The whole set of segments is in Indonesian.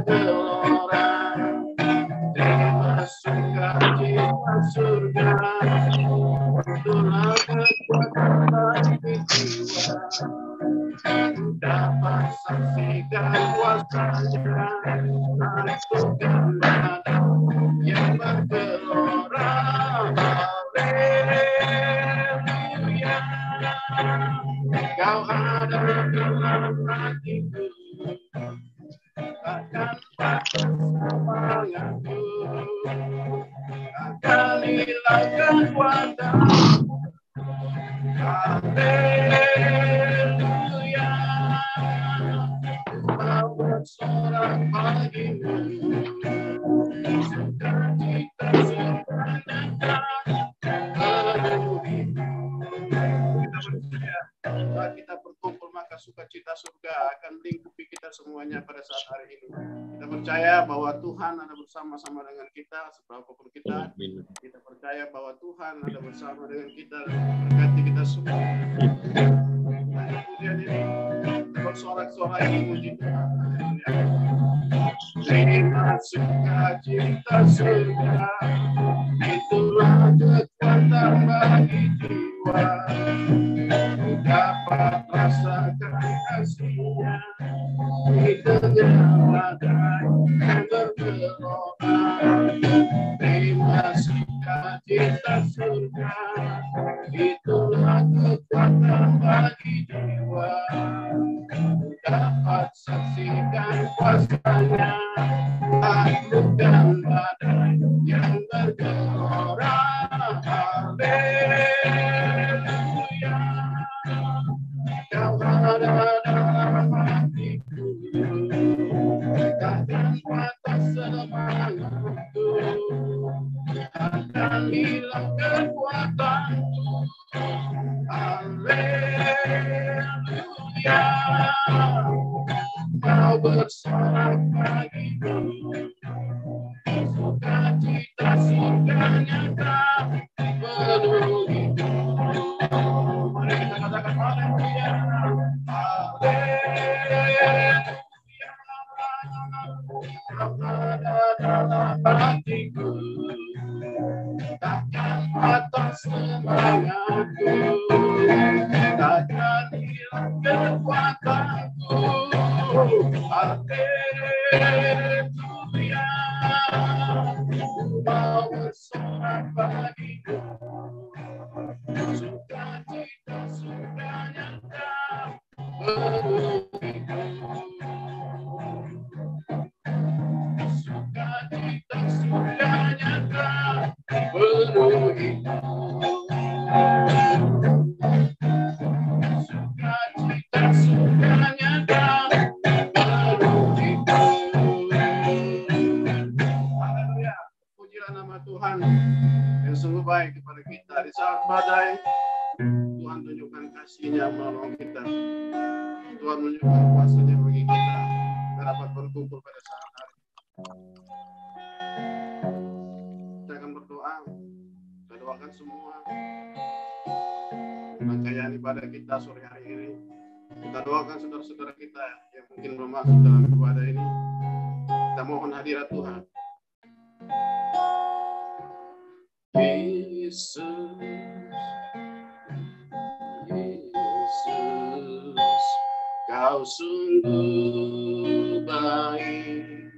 bergelora, terima sukacita surga, itulah kekuatan bagi jiwa, dapat saksikan kuasanya, lakukan badan yang bergelora, haleluya, kau ada dalam hatiku, takkan patah semangatku, takkan hilangkan kuasamu, haleluya, mau bersorak bagimu, sukacita surganya penuhi. Saat kita berkumpul maka sukacita surga akan lingkupi kita semuanya pada saat hari ini. Kita percaya bahwa Tuhan ada bersama-sama dengan kita seberapapun kita. Kita percaya bahwa Tuhan ada bersama dengan kita dan memberkati kita semua. Kemudian ini bersorak-sorak ini puji Tuhan. Terima sukacita surga, itulah kekuatan bagi jiwa, dapat rasakan kasihnya, itu badai yang bergelora. Terima sukacita surga, itulah kekuatan bagi jiwa, dapat saksikan kuasanya, lakukan badai yang bergelora. Haleluya, kau ada dalam hatiku, takkan patah semangatku, takkan hilang kekuatanku. Haleluya, mau bersorak bagimu, sukacita surganya kau penuhi. Mari kita katakan haleluya, haleluya, kau ada dalam hatiku, takkan patah semangatku, takkan hilang kekuatanku. Haleluya, mau bersorak bagiku, sukacita surganya kau penuhiku, sukacita surganya kau penuhiku, sukacita surganya kau penuhiku. Haleluya, pujilah nama Tuhan yang sungguh baik kepada kita. Di saat badai, Tuhan tunjukkan kasih-Nya menolong kita. Tuhan menunjukkan kuasa-Nya bagi kita. Kita dapat berkumpul pada saat hari. Kita akan berdoa. Kita doakan semua rangkaian ibadah kita sore hari ini. Kita doakan saudara-saudara kita yang mungkin belum masuk dalam ibadah ini. Kita mohon hadirat Tuhan. Yesus, Yesus, kau sungguh baik.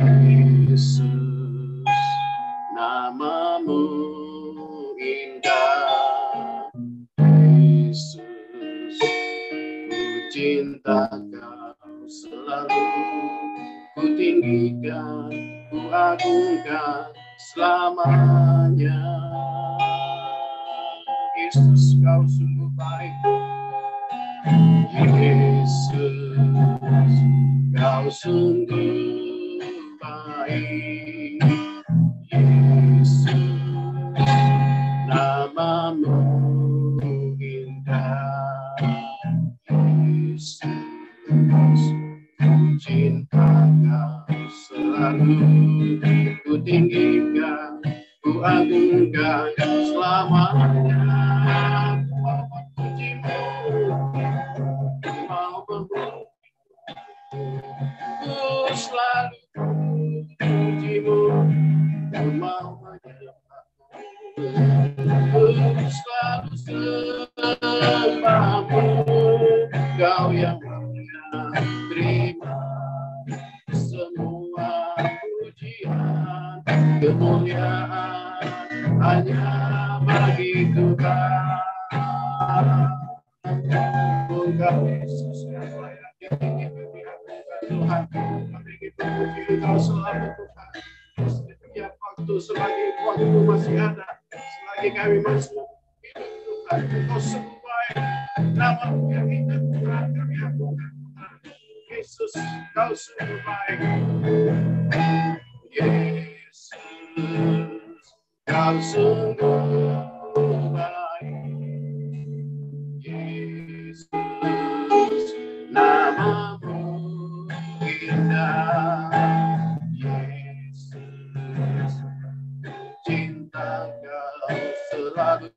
Yesus, namamu indah. Yesus, ku cinta kau selalu, ku tinggikan, ku agungkan selamanya. Yesus, kau sungguh baik. Yesus, kau sungguh baik. Yesus, namamu indah. Yesus, ku cinta kau selalu, ku tinggikan, ku agungkan selamanya. Ku mau memujimu, ku mau memujimu, selalu pujimu, ku mau menyembahmu, selalu sembahmu, Kau yang mulia, terima semua pujian, kemuliaan hanya bagi Tuhan. Engkau Yesus yang layak Tuhan, kami puji Engkau selalu Tuhan. Setiap waktu selagi waktu masih ada, selagi kami masih hidup Tuhan, Engkau sungguh baik. Nama-Mu yang indah Tuhan, kami aturkan Tuhan. Yesus, Kau sungguh baik. Yesus, Kau sungguh baik. Yesus, nama-Mu indah. Yesus, cinta Kau selalu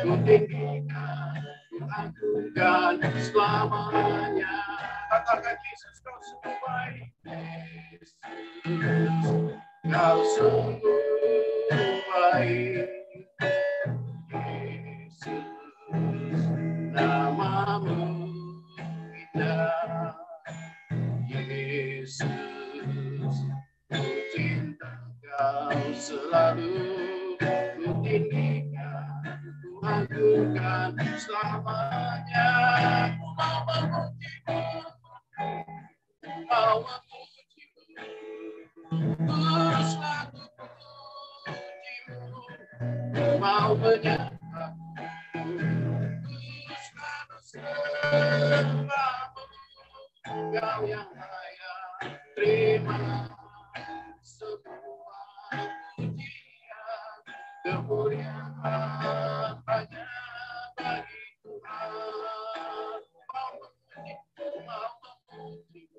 ku tinggikan, ku agungkan selamanya. Katakan Yesus, Kau sungguh baik. Yesus, Kau sungguh baik. Yesus, nama-Mu indah. Yesus, ku cinta Kau selalu, ku tinggikan, ku agungkan selamanya. Ku mau memuji-Mu, mau memuji-Mu, ku selalu memuji-Mu, ku mau menyembah-Mu, ku selalu sembah-Mu, Kau yang layak terima semua pujian, kemuliaan hanya bagi Tuhan. Mau memuji-Mu, mau memuji-Mu,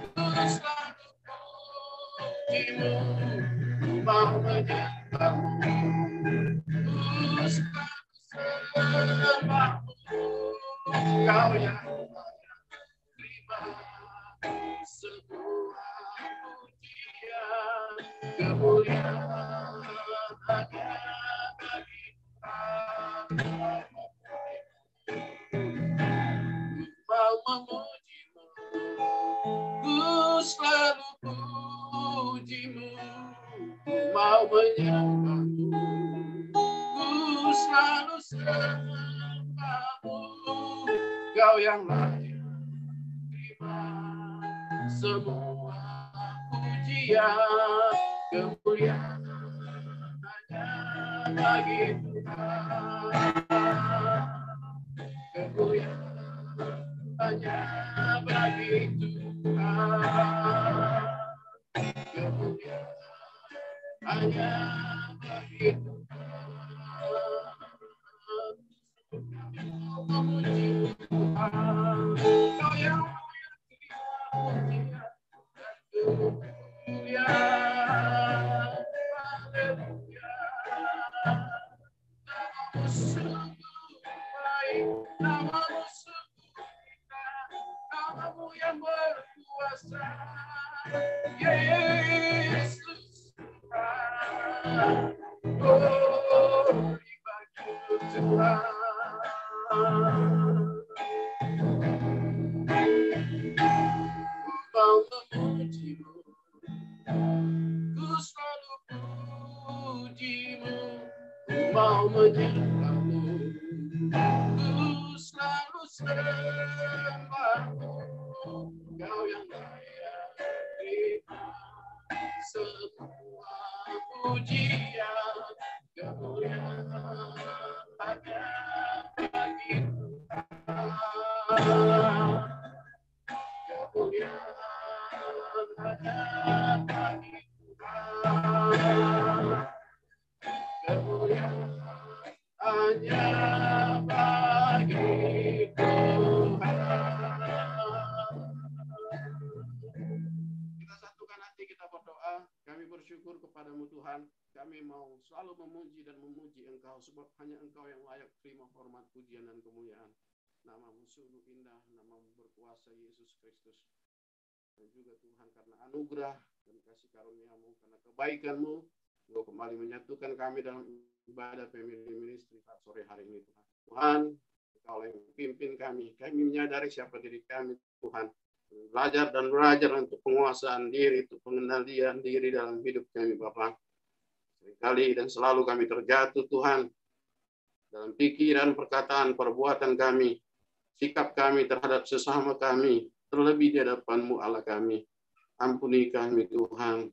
ku selalu memuji-Mu, ku mau menyembah-Mu, ku selalu sembah-Mu, Kau yang terima semua pujian, kemuliaan hanya bagi Tuhan. Mau memuji-Mu, ku selalu puji-Mu, ku mau menyembah-Mu, ku selalu sembah-Mu, Kau yang layak terima semua pujian, kemuliaan hanya bagi Tuhan. Kemuliaan hanya bagi Tuhan. Kemuliaan hanya bagi Tuhan. Memuji Tuhan, Kau yang mulia, kemuliaan, haleluya. Nama-Mu sungguh baik, nama-Mu sungguh indah, nama-Mu yang berkuasa, Yesus Tuhan. Oh, ibadah Tuhan. Mau memuji-Mu, ku selalu puji-Mu, ku mau menyembah-Mu, ku selalu sembah-Mu, Kau yang layak terima semua pujian, kemuliaan hanya bagi Tuhan. Kemuliaan hanya bagi Tuhan. Kemuliaan hanya bagi Tuhan. Kita satukan hati, kita berdoa. Kami bersyukur kepadamu Tuhan. Kami mau selalu memuji dan memuji Engkau, sebab hanya Engkau yang layak terima hormat, pujian, dan kemuliaan. Nama-Mu sungguh indah, nama-Mu berkuasa, Yesus Kristus. juga Tuhan karena anugerah dan kasih karunia-Mu, karena kebaikan-Mu, Engkau kembali menyatukan kami dalam ibadah family ministry saat sore hari ini Tuhan. Tuhan, Engkau yang pimpin kami. Kami menyadari siapa diri kami Tuhan. Belajar dan belajar untuk penguasaan diri, untuk pengendalian diri dalam hidup kami Bapa. Seringkali dan selalu kami terjatuh Tuhan dalam pikiran, perkataan, perbuatan kami, sikap kami terhadap sesama kami, terlebih di hadapan-Mu Allah kami. Ampuni kami Tuhan.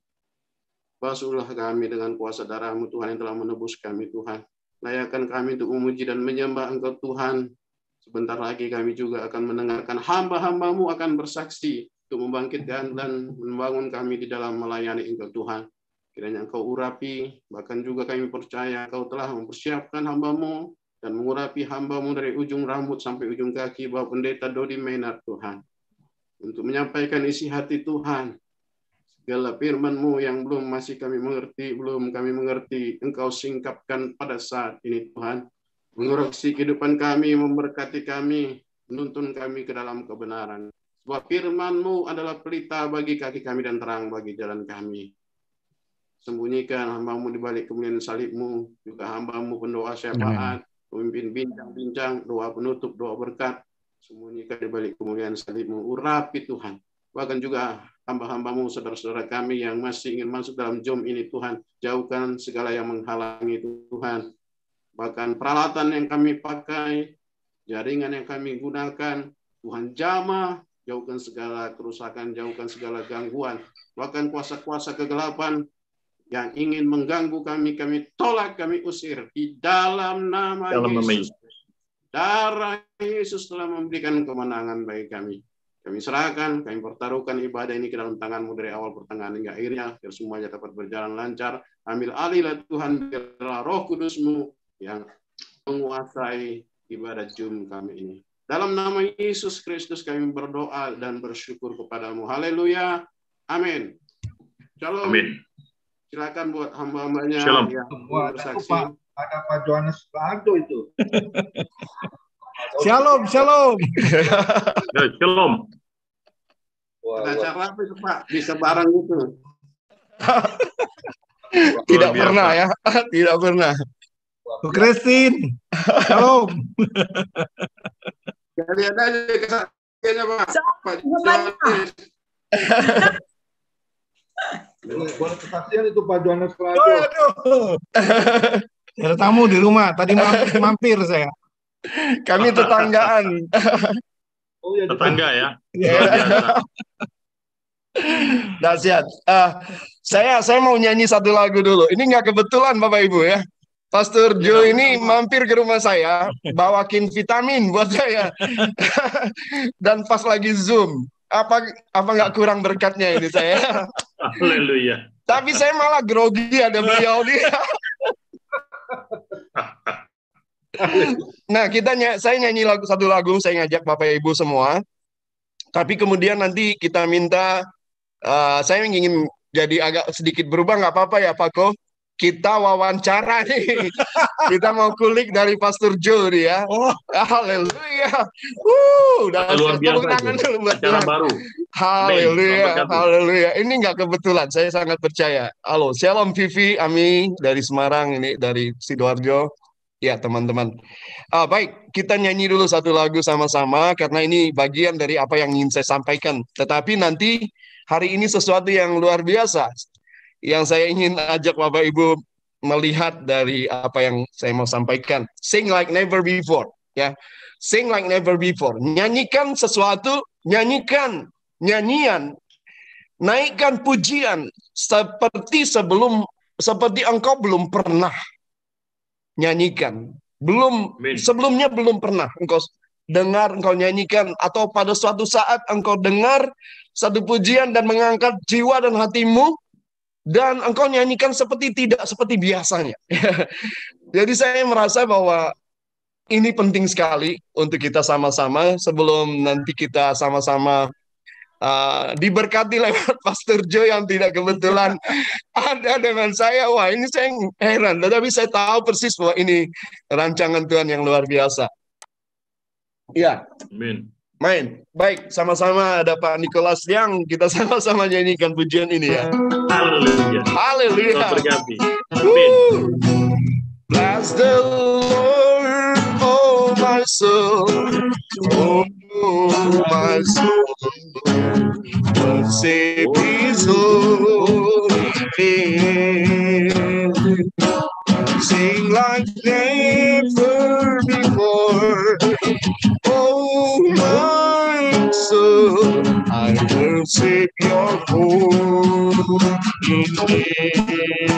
Basuhlah kami dengan kuasa darah-Mu Tuhan yang telah menebus kami Tuhan. Layakkan kami untuk memuji dan menyembah Engkau Tuhan. Sebentar lagi kami juga akan mendengarkan hamba-hamba-Mu akan bersaksi untuk membangkitkan dan membangun kami di dalam melayani Engkau Tuhan. Kiranya Engkau urapi, bahkan juga kami percaya Engkau telah mempersiapkan hamba-Mu dan mengurapi hamba-Mu dari ujung rambut sampai ujung kaki Bapak Pendeta Dodi Maynard Tuhan. Untuk menyampaikan isi hati Tuhan. Segala firman-Mu yang masih kami mengerti, Engkau singkapkan pada saat ini Tuhan. Mengoreksi kehidupan kami, memberkati kami, menuntun kami ke dalam kebenaran. Sebab firman-Mu adalah pelita bagi kaki kami dan terang bagi jalan kami. Sembunyikan hamba-Mu di balik kemuliaan salib-Mu, juga hamba-Mu pendoa syafaat, pemimpin bincang-bincang, doa penutup, doa berkat. Sembunyikan di balik kemuliaan salib-Mu. Urapi Tuhan. Bahkan juga hamba-hamba-Mu, saudara-saudara kami yang masih ingin masuk dalam jom ini Tuhan. Jauhkan segala yang menghalangi Tuhan. Bahkan peralatan yang kami pakai, jaringan yang kami gunakan, Tuhan jamah, jauhkan segala kerusakan, jauhkan segala gangguan. Bahkan kuasa-kuasa kegelapan yang ingin mengganggu kami tolak, kami usir. Di dalam nama Yesus. Darah Yesus telah memberikan kemenangan bagi kami. Kami serahkan, kami pertaruhkan ibadah ini ke dalam tangan-Mu dari awal pertengahan hingga akhirnya, biar semuanya dapat berjalan lancar. Ambil alihlah Tuhan, biarlah Roh Kudus-Mu yang menguasai ibadah Jum kami ini. Dalam nama Yesus Kristus kami berdoa dan bersyukur kepadamu. Haleluya. Amin. Shalom. Amin. Silakan buat hamba-hambanya yang bersaksi. Ada Pak Johannes Lado itu. Shalom, shalom. Shalom. Ada acara apa itu Pak? Bisa bareng gitu. Tidak pernah ya, tidak pernah. Bu Christine, shalom. Lihat aja kesaksiannya Pak. Boleh kesaksian itu Pak Johannes Lado. Ada tamu di rumah, tadi mampir saya. Kami tetanggaan. Oh, ya, tetangga ya. Dahsyat. Saya mau nyanyi satu lagu dulu. Ini nggak kebetulan Bapak Ibu ya. Pastor Joe ini mampir ke rumah saya, bawakin vitamin buat saya. Dan pas lagi Zoom, apa nggak kurang berkatnya ini saya? Haleluya. Tapi saya malah grogi ada beliau dia. Nah, saya nyanyi satu lagu, saya ngajak Bapak Ibu semua. Tapi kemudian nanti kita minta, saya ingin jadi agak sedikit berubah, nggak apa-apa ya Pak Ko? Kita wawancara nih. Kita mau kulik dari Pastor Joe ya. Oh, haleluya. Luar biasa dulu buat acara baru. Haleluya, haleluya. Ini nggak kebetulan, saya sangat percaya. Halo, Shalom Vivi, Ami dari Semarang, ini dari Sidoarjo. Ya teman-teman. Baik, kita nyanyi dulu satu lagu sama-sama karena ini bagian dari apa yang ingin saya sampaikan. Tetapi nanti hari ini sesuatu yang luar biasa yang saya ingin ajak Bapak Ibu melihat dari apa yang saya mau sampaikan. Sing like never before, ya. Sing like never before. Nyanyikan sesuatu, nyanyikan nyanyian, naikkan pujian seperti engkau belum pernah nyanyikan. Sebelumnya belum pernah engkau dengar, engkau nyanyikan, atau pada suatu saat engkau dengar satu pujian dan mengangkat jiwa dan hatimu, dan engkau nyanyikan tidak seperti biasanya. Jadi saya merasa bahwa ini penting sekali untuk kita sama-sama sebelum nanti kita sama-sama diberkati lewat Pastor Joe yang tidak kebetulan ada dengan saya. Wah, ini saya heran, tetapi saya tahu persis bahwa ini rancangan Tuhan yang luar biasa. Ya. Amin. Main. Baik, sama-sama ada Pak Nicholas yang kita sama-sama nyanyikan pujian ini ya. Haleluya. Haleluya. Berkati. Amin. Bless the Lord, oh my soul, oh my soul, worship His holy name. Sing like never before, oh my soul, I worship your holy name.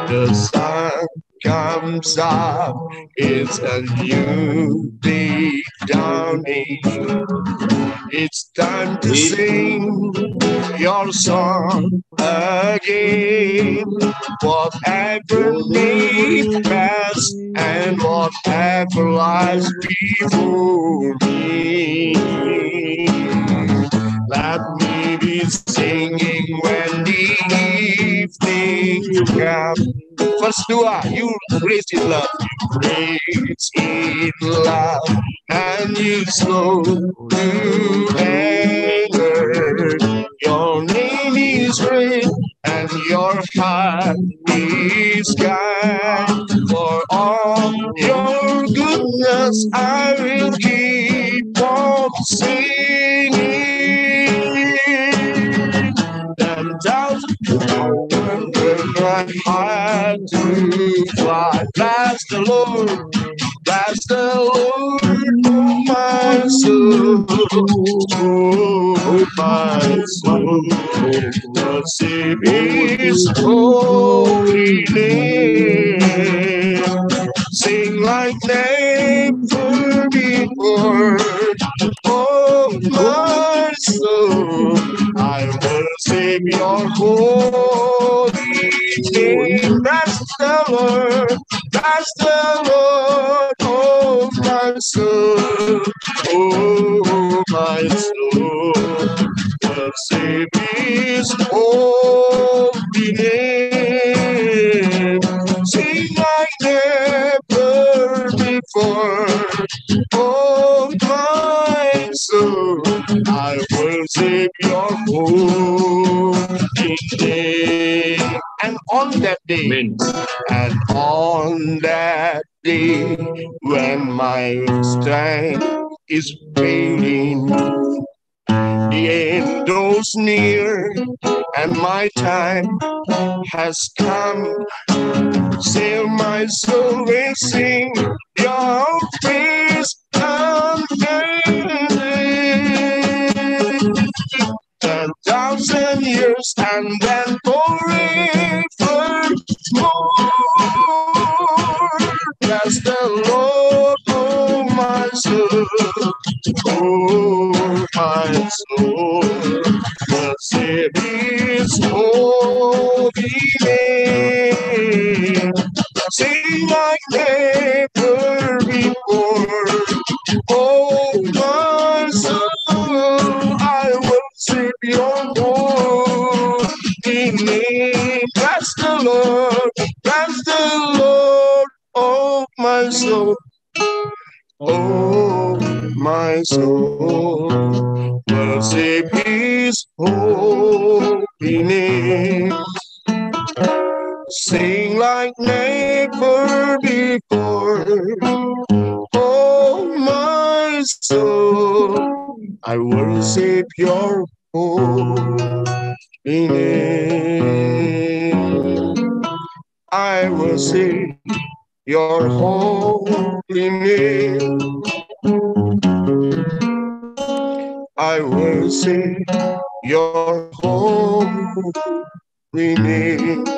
The sun comes up, it's a new day dawning. It's time to sing your song again. Whatever may pass and whatever lies before me, let me be singing when the evening comes. Verse 2, you raise in love, raise in love, and you slow to anger. Your name is great, and your heart is kind. For all your goodness, I will keep on singing. 10,000 my heart to fly. Bless the Lord, bless the Lord, oh my soul, oh my soul, worship His holy name. Sing like never before, oh my soul, I worship your holy name. Bless the Lord, oh my soul, oh my soul, worship His holy name. Sing like never before, oh my soul, I worship your holy name. And on that day, Amen. and on that day, when my strength is failing, the end draws near, and my time has come. Still my soul will sing your praise unending. 10,000 years and then forever more. Bless the Lord, oh my soul, oh my soul, worship His holy name. Sing like never before, oh my soul, I worship your holy name. Bless the Lord, oh my soul, oh my soul, worship His holy name. Sing like never before, oh my soul, I worship your holy name. I worship your holy name. I worship your holy name.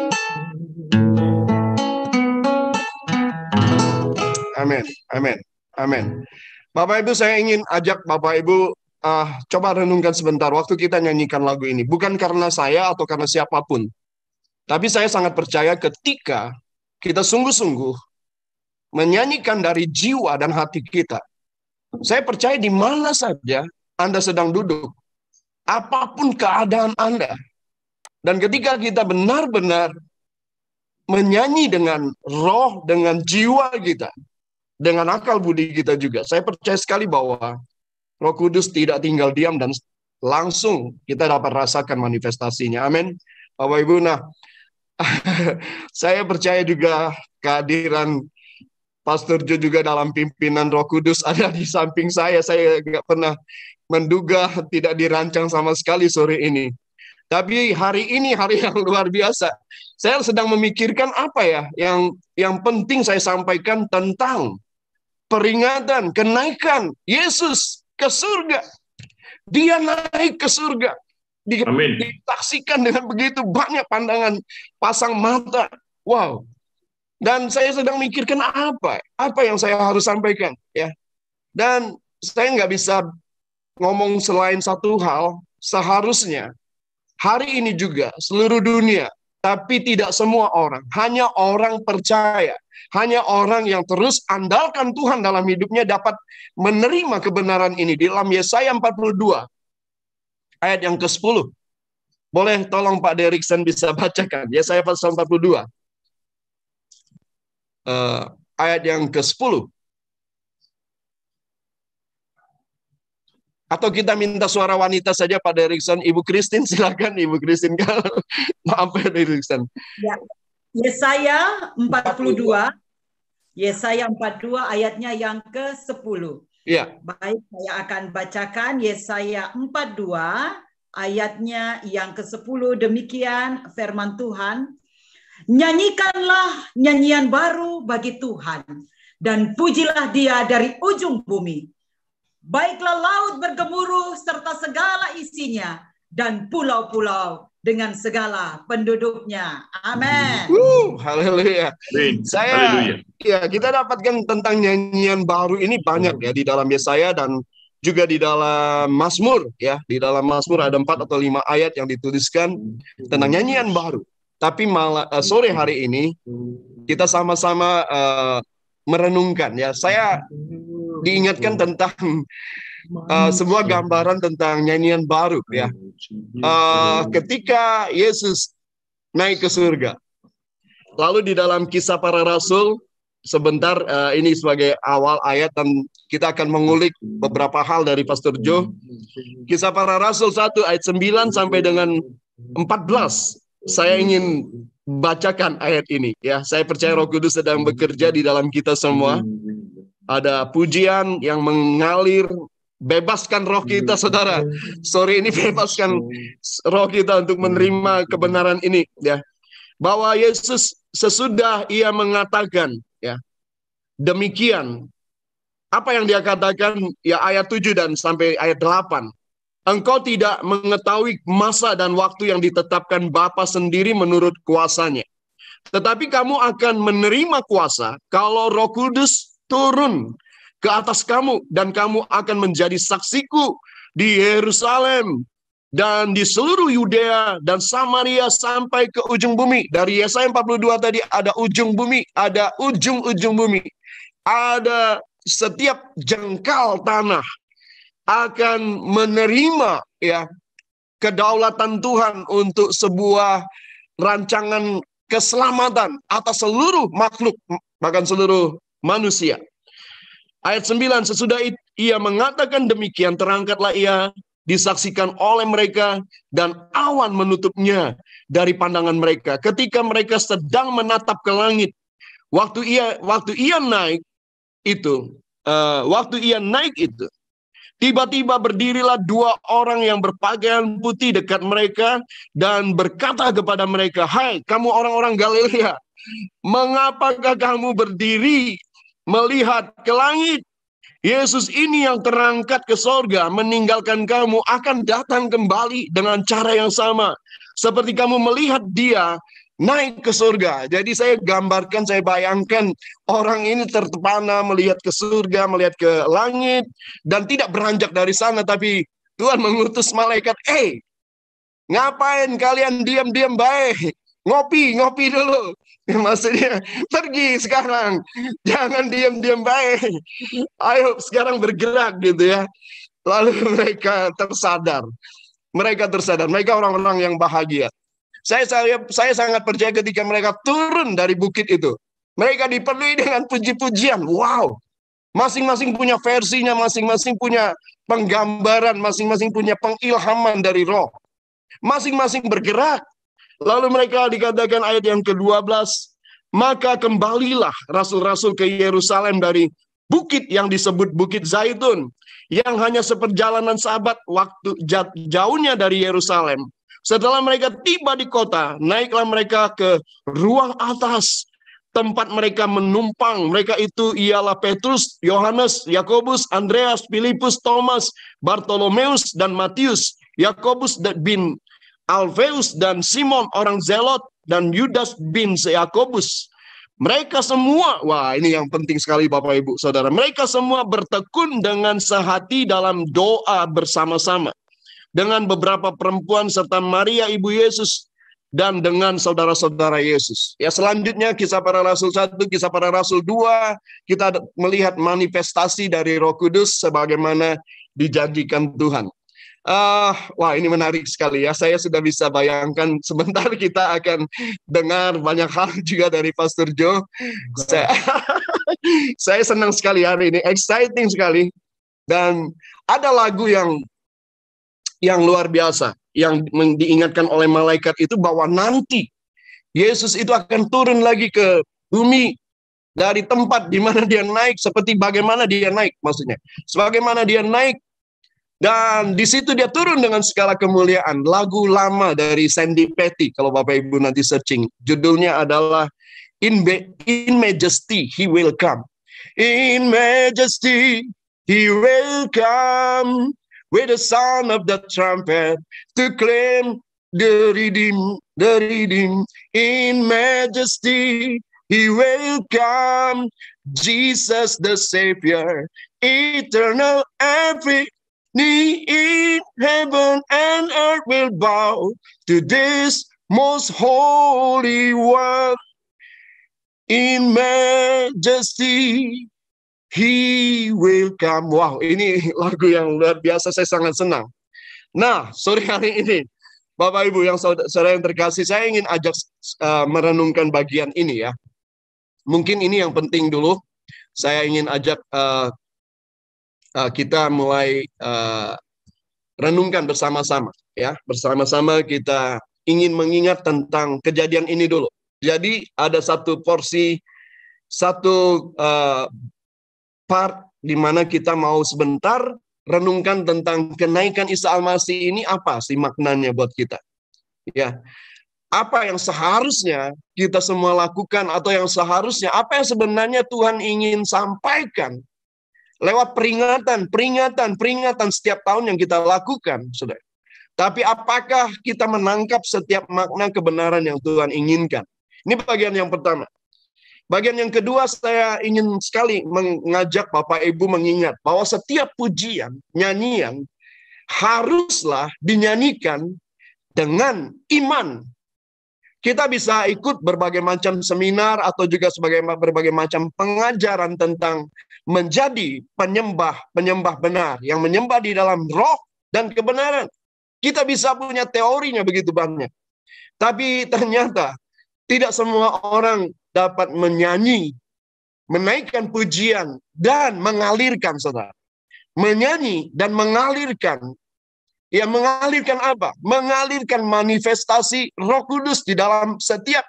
Amin, amin, amin. Bapak Ibu, saya ingin ajak Bapak Ibu coba renungkan sebentar waktu kita nyanyikan lagu ini. Bukan karena saya atau karena siapapun, tapi saya sangat percaya ketika kita sungguh-sungguh menyanyikan dari jiwa dan hati kita. Saya percaya di mana saja Anda sedang duduk, apapun keadaan Anda, dan ketika kita benar-benar menyanyi dengan roh, dengan jiwa kita, dengan akal budi kita juga. Saya percaya sekali bahwa Roh Kudus tidak tinggal diam dan langsung kita dapat rasakan manifestasinya. Amin. Bapak Ibu, nah saya percaya juga kehadiran Pastor Jo juga dalam pimpinan Roh Kudus ada di samping saya. Saya nggak pernah menduga, tidak dirancang sama sekali sore ini. Tapi hari ini hari yang luar biasa. Saya sedang memikirkan apa ya yang penting saya sampaikan tentang peringatan kenaikan Yesus ke surga. Dia naik ke surga. Disaksikan dengan begitu banyak pandangan pasang mata. Wow. Dan saya sedang mikirkan apa yang saya harus sampaikan ya. Dan saya nggak bisa ngomong selain satu hal, seharusnya hari ini juga seluruh dunia, tapi tidak semua orang, hanya orang percaya, hanya orang yang terus andalkan Tuhan dalam hidupnya dapat menerima kebenaran ini. Di dalam Yesaya 42 ayat yang ke-10. Boleh tolong Pak Derikson bisa bacakan Yesaya pasal 42 ayat yang ke-10. Atau kita minta suara wanita saja Pak Derikson. Ibu Christine, silakan Ibu Christine. Maaf Pak Derikson. Ya. Yesaya 42. Yesaya 42 ayatnya yang ke-10. Ya. Baik, saya akan bacakan Yesaya 42 ayatnya yang ke-10. Demikian firman Tuhan. Nyanyikanlah nyanyian baru bagi Tuhan dan pujilah Dia dari ujung bumi. Baiklah laut bergemuruh serta segala isinya dan pulau-pulau dengan segala penduduknya. Amin. Haleluya. Ya, kita dapatkan tentang nyanyian baru ini banyak ya di dalam Yesaya dan juga di dalam Mazmur ya. Di dalam Mazmur ada 4 atau 5 ayat yang dituliskan tentang nyanyian baru. Tapi malah sore hari ini kita sama-sama merenungkan ya. Saya diingatkan tentang sebuah gambaran tentang nyanyian baru ya. Ketika Yesus naik ke surga, lalu di dalam Kisah Para Rasul sebentar, ini sebagai awal ayat dan kita akan mengulik beberapa hal dari Pastor Jo. Kisah Para Rasul 1 ayat 9 sampai dengan 14. Saya ingin bacakan ayat ini ya. Saya percaya Roh Kudus sedang bekerja di dalam kita semua. Ada pujian yang mengalir, bebaskan roh kita, saudara. Sore ini bebaskan roh kita untuk menerima kebenaran ini, ya. Bahwa Yesus sesudah Ia mengatakan, ya, demikian. Apa yang Dia katakan? Ya ayat 7 dan sampai ayat 8. Engkau tidak mengetahui masa dan waktu yang ditetapkan Bapa sendiri menurut kuasanya. Tetapi kamu akan menerima kuasa kalau Roh Kudus turun ke atas kamu dan kamu akan menjadi saksiku di Yerusalem dan di seluruh Yudea dan Samaria sampai ke ujung bumi. Dari Yesaya 42 tadi ada ujung bumi, ada ujung-ujung bumi. Ada setiap jengkal tanah akan menerima ya kedaulatan Tuhan untuk sebuah rancangan keselamatan atas seluruh makhluk, bahkan seluruh manusia. Ayat 9, sesudah Ia mengatakan demikian, terangkatlah Ia, disaksikan oleh mereka, dan awan menutupnya dari pandangan mereka. Ketika mereka sedang menatap ke langit, waktu Ia naik itu, tiba-tiba berdirilah 2 orang yang berpakaian putih dekat mereka dan berkata kepada mereka, "Hai, kamu orang-orang Galilea, mengapakah kamu berdiri melihat ke langit? Yesus ini yang terangkat ke sorga meninggalkan kamu akan datang kembali dengan cara yang sama seperti kamu melihat Dia naik ke surga." Jadi saya gambarkan, saya bayangkan orang ini terpana melihat ke surga, melihat ke langit dan tidak beranjak dari sana, tapi Tuhan mengutus malaikat, ngapain kalian diam-diam baik? Ngopi dulu. Maksudnya pergi sekarang, jangan diam-diam baik. Ayo sekarang bergerak gitu ya. Lalu mereka tersadar. Mereka orang-orang yang bahagia. Saya sangat percaya ketika mereka turun dari bukit itu. Mereka dipenuhi dengan puji-pujian. Wow, Masing-masing punya versinya, masing-masing punya penggambaran, masing-masing punya pengilhaman dari Roh. Masing-masing bergerak. Lalu mereka dikatakan ayat yang ke-12, maka kembalilah rasul-rasul ke Yerusalem dari bukit yang disebut Bukit Zaitun, yang hanya seperjalanan sahabat waktu jauhnya dari Yerusalem. Setelah mereka tiba di kota, naiklah mereka ke ruang atas, tempat mereka menumpang. Mereka itu ialah Petrus, Yohanes, Yakobus, Andreas, Filipus, Thomas, Bartolomeus, dan Matius, Yakobus bin Alfeus, dan Simon orang Zelot, dan Yudas bin Yakobus. Mereka semua, wah ini yang penting sekali Bapak Ibu Saudara, mereka semua bertekun dengan sehati dalam doa bersama-sama dengan beberapa perempuan serta Maria Ibu Yesus dan dengan saudara-saudara Yesus. Ya, selanjutnya Kisah Para Rasul 1, Kisah Para Rasul 2, kita melihat manifestasi dari Roh Kudus sebagaimana dijanjikan Tuhan. Wah ini menarik sekali ya. Saya sudah bisa bayangkan sebentar kita akan dengar banyak hal juga dari Pastor Joe. Saya senang sekali hari ini, exciting sekali. Dan ada lagu yang luar biasa yang diingatkan oleh malaikat itu bahwa nanti Yesus itu akan turun lagi ke bumi dari tempat di mana dia naik, seperti bagaimana dia naik maksudnya. Sebagaimana dia naik, dan di situ dia turun dengan segala kemuliaan. Lagu lama dari Sandy Petty, kalau Bapak Ibu nanti searching, judulnya adalah In Majesty He Will Come. In Majesty He will come with the sound of the trumpet to claim the redeemed. In Majesty He will come, Jesus the Savior, eternal, every knee in heaven and earth will bow to this most holy one. In majesty He will come. Wow, ini lagu yang luar biasa, saya sangat senang. Nah, sore hari ini, Bapak Ibu yang saudara yang terkasih, saya ingin ajak merenungkan bagian ini ya. Mungkin ini yang penting dulu. Saya ingin ajak kita mulai renungkan bersama-sama ya. Bersama-sama kita ingin mengingat tentang kejadian ini dulu. Jadi ada satu porsi, satu part di mana kita mau sebentar renungkan tentang kenaikan Isa Al-Masih ini, apa sih maknanya buat kita. Ya. Apa yang seharusnya kita semua lakukan, atau yang seharusnya apa yang sebenarnya Tuhan ingin sampaikan lewat peringatan setiap tahun yang kita lakukan, saudara. Tapi apakah kita menangkap setiap makna kebenaran yang Tuhan inginkan? Ini bagian yang pertama. Bagian yang kedua, saya ingin sekali mengajak Bapak Ibu mengingat bahwa setiap pujian, nyanyian, haruslah dinyanyikan dengan iman. Kita bisa ikut berbagai macam seminar atau juga berbagai macam pengajaran tentang menjadi penyembah benar, yang menyembah di dalam roh dan kebenaran. Kita bisa punya teorinya begitu banyak. Tapi ternyata tidak semua orang dapat menyanyi, menaikkan pujian, dan mengalirkan, saudara. Menyanyi dan mengalirkan. Ya, mengalirkan apa? Mengalirkan manifestasi Roh Kudus di dalam setiap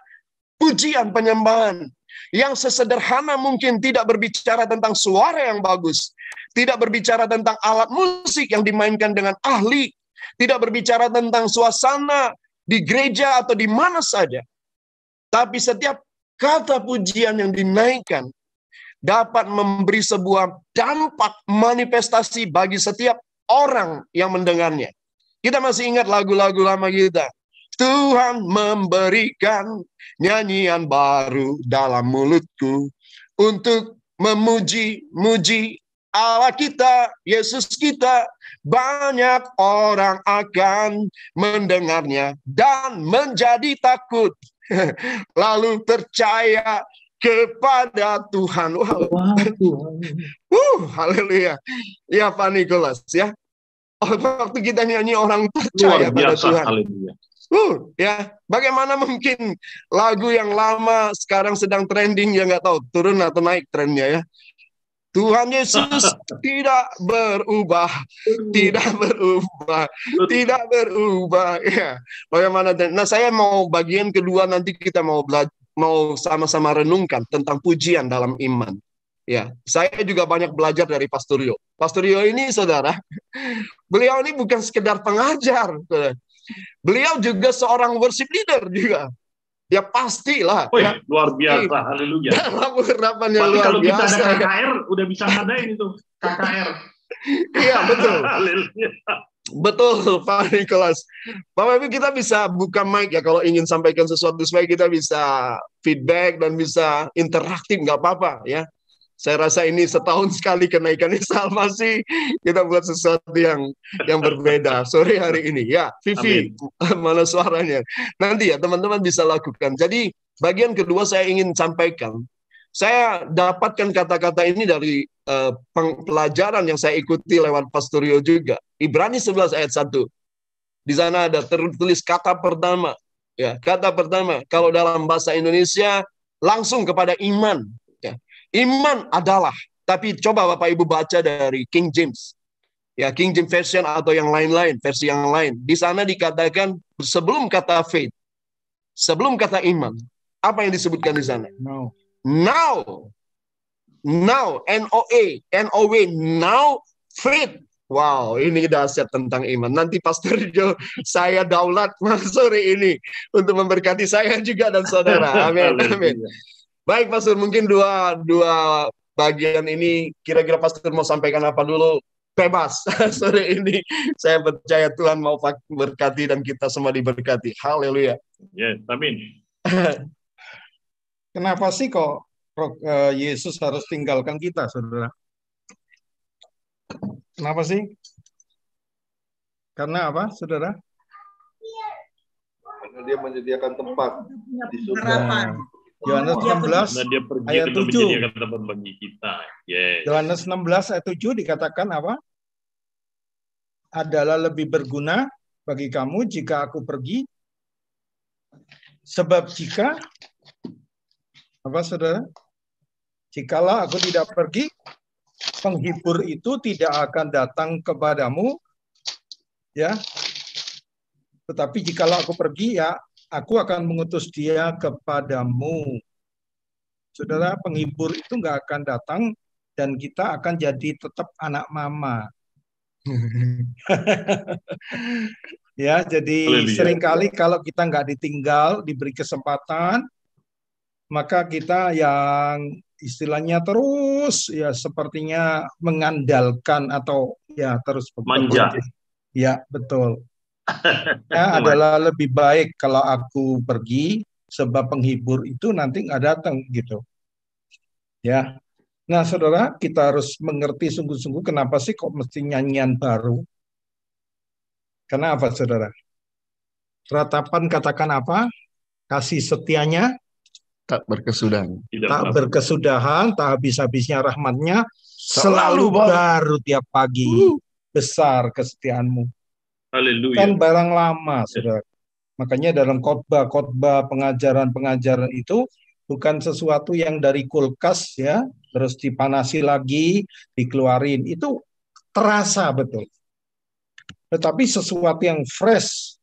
pujian penyembahan. Yang sesederhana mungkin tidak berbicara tentang suara yang bagus. Tidak berbicara tentang alat musik yang dimainkan dengan ahli. Tidak berbicara tentang suasana di gereja atau di mana saja. Tapi setiap kata pujian yang dinaikkan dapat memberi sebuah dampak manifestasi bagi setiap orang yang mendengarnya. Kita masih ingat lagu-lagu lama kita. Tuhan memberikan nyanyian baru dalam mulutku untuk memuji-muji Allah kita, Yesus kita. Banyak orang akan mendengarnya dan menjadi takut. Lalu percaya kepada Tuhan. Wow. Haleluya. Ya Pak Nikolas ya. Waktu kita nyanyi orang percaya pada Tuhan. Haleluya. Ya, bagaimana mungkin lagu yang lama sekarang sedang trending, ya nggak tahu turun atau naik trennya ya. Tuhan Yesus tidak berubah, tidak berubah, tidak berubah. Ya, bagaimana? Nah, saya mau bagian kedua nanti kita mau mau sama-sama renungkan tentang pujian dalam iman. Ya, saya juga banyak belajar dari Pastor Rio. Pastor Rio ini, saudara, beliau ini bukan sekedar pengajar, saudara. Beliau juga seorang worship leader juga. Ya pastilah. Ya. Luar biasa, haleluya. Dalam urapan yang luar kalau biasa. Kalau kita ada KKR, udah bisa ngadain itu KKR. Iya betul. Betul Pak Nicholas. Bapak Ibu kita bisa buka mic ya kalau ingin sampaikan sesuatu supaya kita bisa feedback dan bisa interaktif, nggak apa-apa ya. Saya rasa ini setahun sekali kenaikan salmasi, kita buat sesuatu yang berbeda sore hari ini. Ya, Vivi, mana suaranya? Nanti ya teman-teman bisa lakukan. Jadi bagian kedua saya ingin sampaikan. Saya dapatkan kata-kata ini dari pelajaran yang saya ikuti lewat Pastor Rio juga. Ibrani 11 ayat 1. Di sana ada tertulis kata pertama. Ya, kata pertama. Kalau dalam bahasa Indonesia langsung kepada iman. Iman adalah, tapi coba Bapak Ibu baca dari King James. Ya, King James Version atau yang lain-lain, versi yang lain. Di sana dikatakan sebelum kata faith, sebelum kata iman. Apa yang disebutkan di sana? No. Now, N-O-W, now faith. Wow, ini dahsyat tentang iman. Nanti Pastor Jo, saya daulat sore ini untuk memberkati saya juga dan saudara. Amin, amin. Baik, Pastor, mungkin dua bagian ini kira-kira Pastor mau sampaikan apa dulu? Bebas. Sore ini saya percaya Tuhan mau berkati dan kita semua diberkati. Haleluya. Ya, amin. Kenapa sih kok Yesus harus tinggalkan kita, saudara? Kenapa sih? Karena apa, saudara? Karena dia menyediakan tempat di surga. Yohanes 16 ayat 7. Yohanes 16 ayat 7 dikatakan apa? Adalah lebih berguna bagi kamu jika aku pergi. Sebab jika apa saudara? Jikalau aku tidak pergi, penghibur itu tidak akan datang kepadamu, ya. Tetapi jikalau aku pergi, ya aku akan mengutus dia kepadamu. Saudara, penghibur itu nggak akan datang dan kita akan jadi tetap anak mama. Ya, jadi seringkali kalau kita nggak ditinggal, diberi kesempatan, maka kita yang istilahnya terus ya sepertinya mengandalkan atau ya terus manja. Ya, betul. Ya, adalah lebih baik kalau aku pergi sebab penghibur itu nanti nggak datang gitu. Ya. Nah, saudara, kita harus mengerti sungguh-sungguh kenapa sih kok mesti nyanyian baru? Kenapa, saudara? Ratapan katakan apa? Kasih setianya tak berkesudahan. Tak berkesudahan, tak habis-habisnya rahmatnya, selalu baru tiap pagi. Besar kesetiaanmu. Haleluya. Kan barang lama, saudara. Makanya dalam khotbah, pengajaran itu bukan sesuatu yang dari kulkas ya, terus dipanasi lagi, dikeluarin. Itu terasa betul. Tetapi sesuatu yang fresh,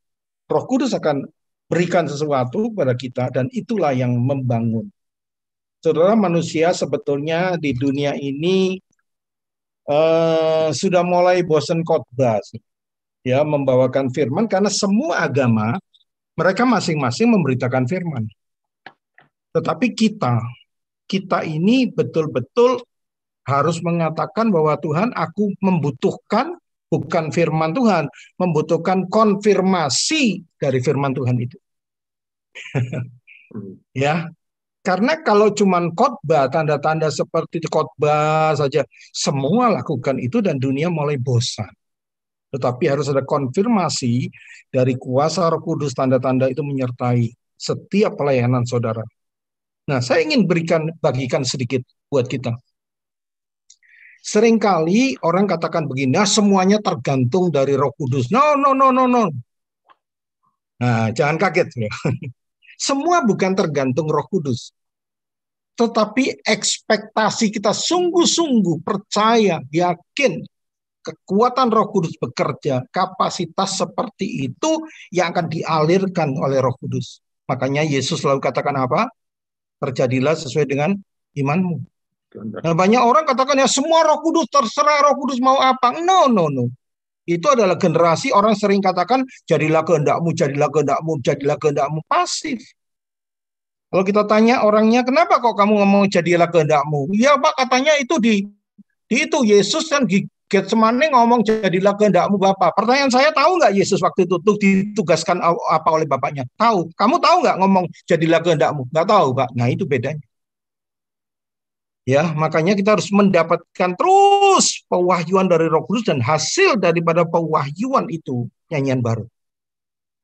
Roh Kudus akan berikan sesuatu pada kita dan itulah yang membangun. Saudara, manusia sebetulnya di dunia ini sudah mulai bosan khotbah. Ya, membawakan firman karena semua agama mereka masing-masing memberitakan firman. Tetapi kita ini betul-betul harus mengatakan bahwa Tuhan, aku membutuhkan bukan firman Tuhan, membutuhkan konfirmasi dari firman Tuhan itu. Ya. Karena kalau cuman khotbah, tanda-tanda seperti khotbah saja, semua lakukan itu dan dunia mulai bosan. Tetapi harus ada konfirmasi dari kuasa Roh Kudus, tanda-tanda itu menyertai setiap pelayanan saudara. Nah, saya ingin bagikan sedikit buat kita. Seringkali orang katakan begini, nah semuanya tergantung dari Roh Kudus. No. Nah, jangan kaget. Ya. Semua bukan tergantung Roh Kudus. tetapi ekspektasi kita sungguh-sungguh percaya, yakin kekuatan Roh Kudus bekerja, kapasitas seperti itu yang akan dialirkan oleh Roh Kudus. Makanya Yesus selalu katakan apa? Terjadilah sesuai dengan imanmu. Nah, banyak orang katakan ya semua Roh Kudus, terserah Roh Kudus mau apa. No. Itu adalah generasi orang sering katakan jadilah kehendakmu, jadilah kehendakmu, jadilah kehendakmu. Pasif. Kalau kita tanya orangnya, kenapa kok kamu ngomong jadilah kehendakmu? Ya Pak, katanya itu di itu Yesus kan di Getsemane ngomong jadilah kehendakmu Bapa. Pertanyaan saya, tahu nggak Yesus waktu itu ditugaskan apa oleh Bapaknya? Tahu. Kamu tahu nggak ngomong jadilah kehendakmu? Nggak tahu Pak. Nah itu bedanya. Ya, makanya kita harus mendapatkan terus pewahyuan dari Roh Kudus dan hasil daripada pewahyuan itu nyanyian baru.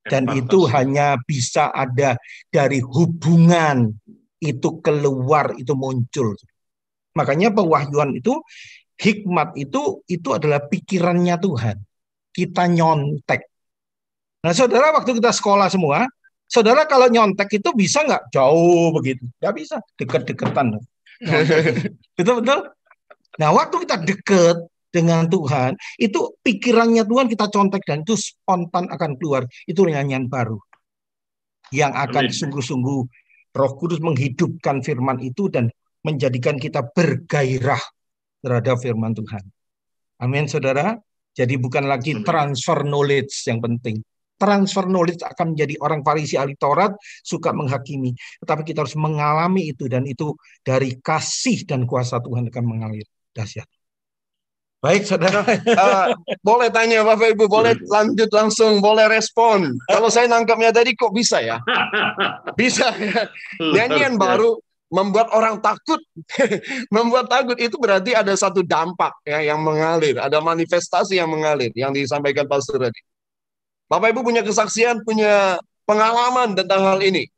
Dan itu hanya bisa ada dari hubungan itu keluar, itu muncul. Makanya pewahyuan itu, hikmat itu adalah pikirannya Tuhan. Kita nyontek. Nah saudara, waktu kita sekolah semua, saudara kalau nyontek itu bisa nggak? Jauh begitu. Nggak bisa, deket-deketan. Betul-betul. Nah waktu kita deket dengan Tuhan, itu pikirannya Tuhan kita contek dan itu spontan akan keluar. Itu nyanyian baru yang akan sungguh-sungguh Roh Kudus menghidupkan firman itu dan menjadikan kita bergairah terhadap firman Tuhan. Amin, saudara. Jadi bukan lagi transfer knowledge yang penting. Transfer knowledge akan menjadi orang Farisi ahli Taurat, suka menghakimi. Tetapi kita harus mengalami itu, dan itu dari kasih dan kuasa Tuhan akan mengalir. Dahsyat. Baik, saudara. Boleh tanya Bapak Ibu, boleh lanjut langsung, boleh respon. Kalau saya nangkapnya tadi kok bisa ya? Bisa ya. Nyanyian baru membuat orang takut. Membuat takut itu berarti ada satu dampak ya yang mengalir, ada manifestasi yang mengalir yang disampaikan Pastor tadi. Bapak Ibu punya kesaksian, punya pengalaman tentang hal ini.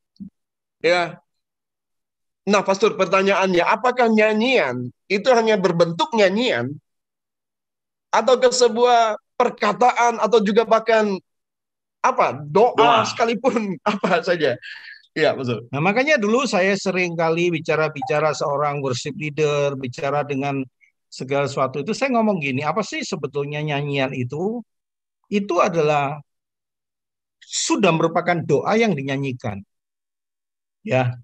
Ya. Nah, Pastor, pertanyaannya, apakah nyanyian itu hanya berbentuk nyanyian atau ke sebuah perkataan atau juga bahkan apa doa sekalipun apa saja? Iya, betul. Nah, makanya dulu saya sering kali bicara seorang worship leader, bicara dengan segala sesuatu itu, saya ngomong gini, apa sih sebetulnya nyanyian itu? Itu adalah sudah merupakan doa yang dinyanyikan. Ya.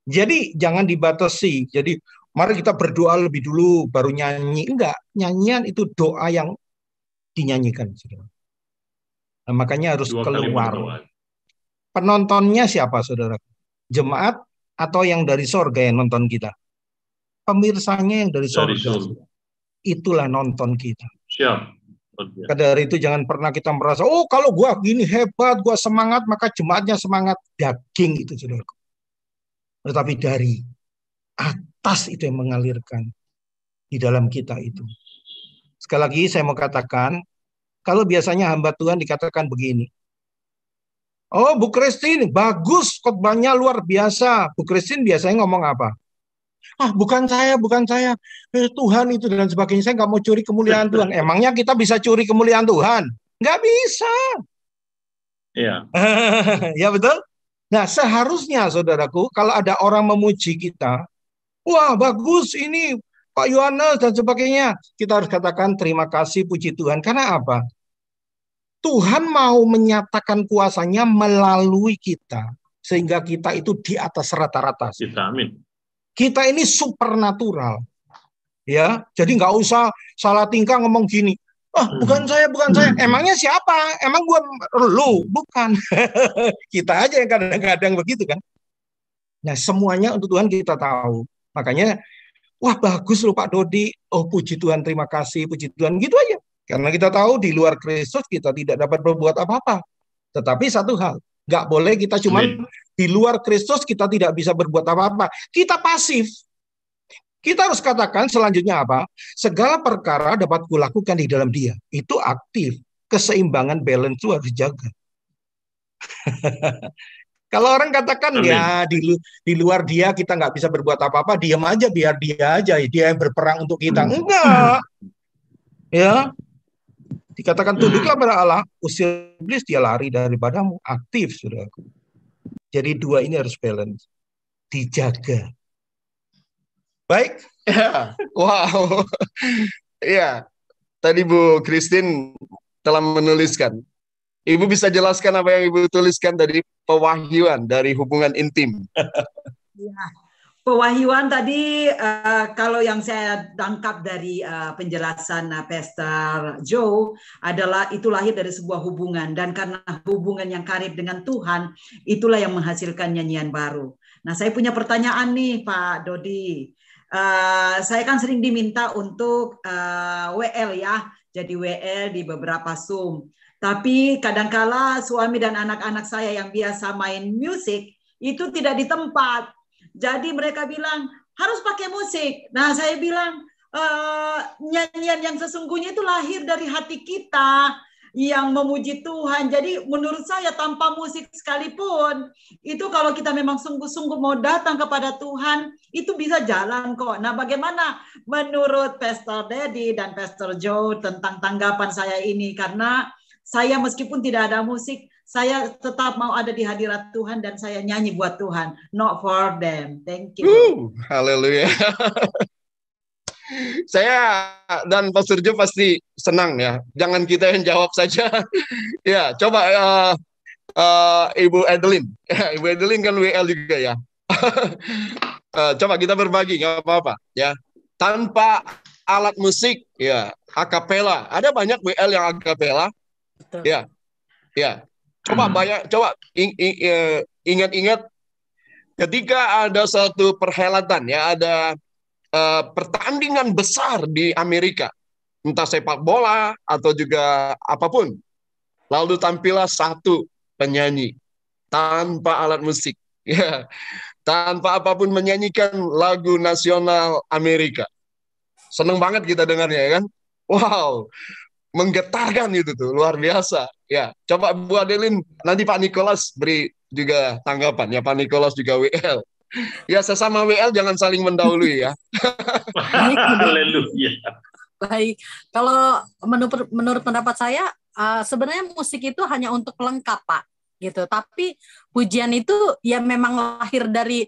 Jadi jangan dibatasi. Jadi mari kita berdoa lebih dulu baru nyanyi. Enggak, nyanyian itu doa yang dinyanyikan. Nah, makanya harus keluar. Penontonnya siapa, saudara? Jemaat atau yang dari sorga yang nonton kita? Pemirsanya yang dari sorga. Itulah nonton kita. Siap. Dari itu jangan pernah kita merasa, oh kalau gua gini hebat, gua semangat, maka jemaatnya semangat. Daging itu, saudara. Tetapi dari atas itu yang mengalirkan di dalam kita itu. Sekali lagi saya mau katakan, kalau biasanya hamba Tuhan dikatakan begini, oh Bu Christine, bagus, khotbahnya luar biasa. Bu Christine biasanya ngomong apa? Ah, bukan saya, Tuhan itu dan sebagainya. Saya nggak mau curi kemuliaan Tuhan. Emangnya kita bisa curi kemuliaan Tuhan? Nggak bisa. Iya. Ya betul. Nah, seharusnya saudaraku, kalau ada orang memuji kita, wah bagus ini Pak Yohanes dan sebagainya, kita harus katakan terima kasih, puji Tuhan. Karena apa? Tuhan mau menyatakan kuasanya melalui kita, sehingga kita itu di atas rata-rata. Amin. Kita ini supernatural, ya. Jadi nggak usah salah tingkah ngomong gini. Oh, bukan saya. Emangnya siapa? Emang gua lu? Bukan. Kita aja yang kadang-kadang begitu kan. Nah, semuanya untuk Tuhan kita tahu. Makanya, wah bagus loh Pak Dodi. Oh, puji Tuhan, terima kasih, puji Tuhan. Gitu aja. Karena kita tahu di luar Kristus kita tidak dapat berbuat apa-apa. Tetapi satu hal, nggak boleh kita cuma di luar Kristus kita tidak bisa berbuat apa-apa. Kita pasif. Kita harus katakan selanjutnya apa? Segala perkara dapat kulakukan di dalam Dia. Itu aktif. Keseimbangan balance itu harus dijaga. Kalau orang katakan ya di luar Dia kita nggak bisa berbuat apa-apa, diam aja biar Dia aja, Dia yang berperang untuk kita. Enggak. Ya. Dikatakan tunduklah pada Allah, usir iblis dia lari daripadamu. Aktif, saudaraku. Jadi dua ini harus balance. Dijaga. Baik. Ya, wow. Iya, tadi Bu Christine telah menuliskan. Ibu bisa jelaskan apa yang Ibu tuliskan tadi, pewahyuan dari hubungan intim. Ya, pewahyuan tadi kalau yang saya tangkap dari penjelasan Pastor Joe adalah itu lahir dari sebuah hubungan, dan karena hubungan yang karib dengan Tuhan itulah yang menghasilkan nyanyian baru. Nah, saya punya pertanyaan nih Pak Dodi. Saya kan sering diminta untuk WL ya, jadi WL di beberapa Zoom. Tapi kadangkala suami dan anak-anak saya yang biasa main musik itu tidak di tempat. Jadi mereka bilang harus pakai musik. Nah, saya bilang nyanyian yang sesungguhnya itu lahir dari hati kita yang memuji Tuhan. Jadi menurut saya tanpa musik sekalipun, itu kalau kita memang sungguh-sungguh mau datang kepada Tuhan, itu bisa jalan kok. Nah, bagaimana menurut Pastor Daddy dan Pastor Joe tentang tanggapan saya ini? Karena saya meskipun tidak ada musik, saya tetap mau ada di hadirat Tuhan dan saya nyanyi buat Tuhan, not for them. Thank you. Haleluya. Saya dan Pastor Jo pasti senang ya. Jangan kita yang jawab saja. Ya, coba Ibu Adeline. Ibu Adeline kan WL juga ya. Coba kita berbagi, nggak apa-apa ya. Tanpa alat musik, ya, akapela. Ada banyak WL yang akapela. Ya, ya. Coba ingat-ingat ketika ada satu perhelatan ya, ada pertandingan besar di Amerika, entah sepak bola atau juga apapun. Lalu tampillah satu penyanyi tanpa alat musik, ya, tanpa apapun menyanyikan lagu nasional Amerika. Seneng banget kita dengarnya, ya kan? Wow, menggetarkan itu tuh, luar biasa. Ya, coba Bu Adeline, nanti Pak Nicholas beri juga tanggapan ya. Pak Nicholas juga WL. Ya, sesama WL jangan saling mendahului ya. Haleluya. Baik, kalau menurut pendapat saya, sebenarnya musik itu hanya untuk pelengkap, Pak, gitu. Tapi pujian itu ya memang lahir dari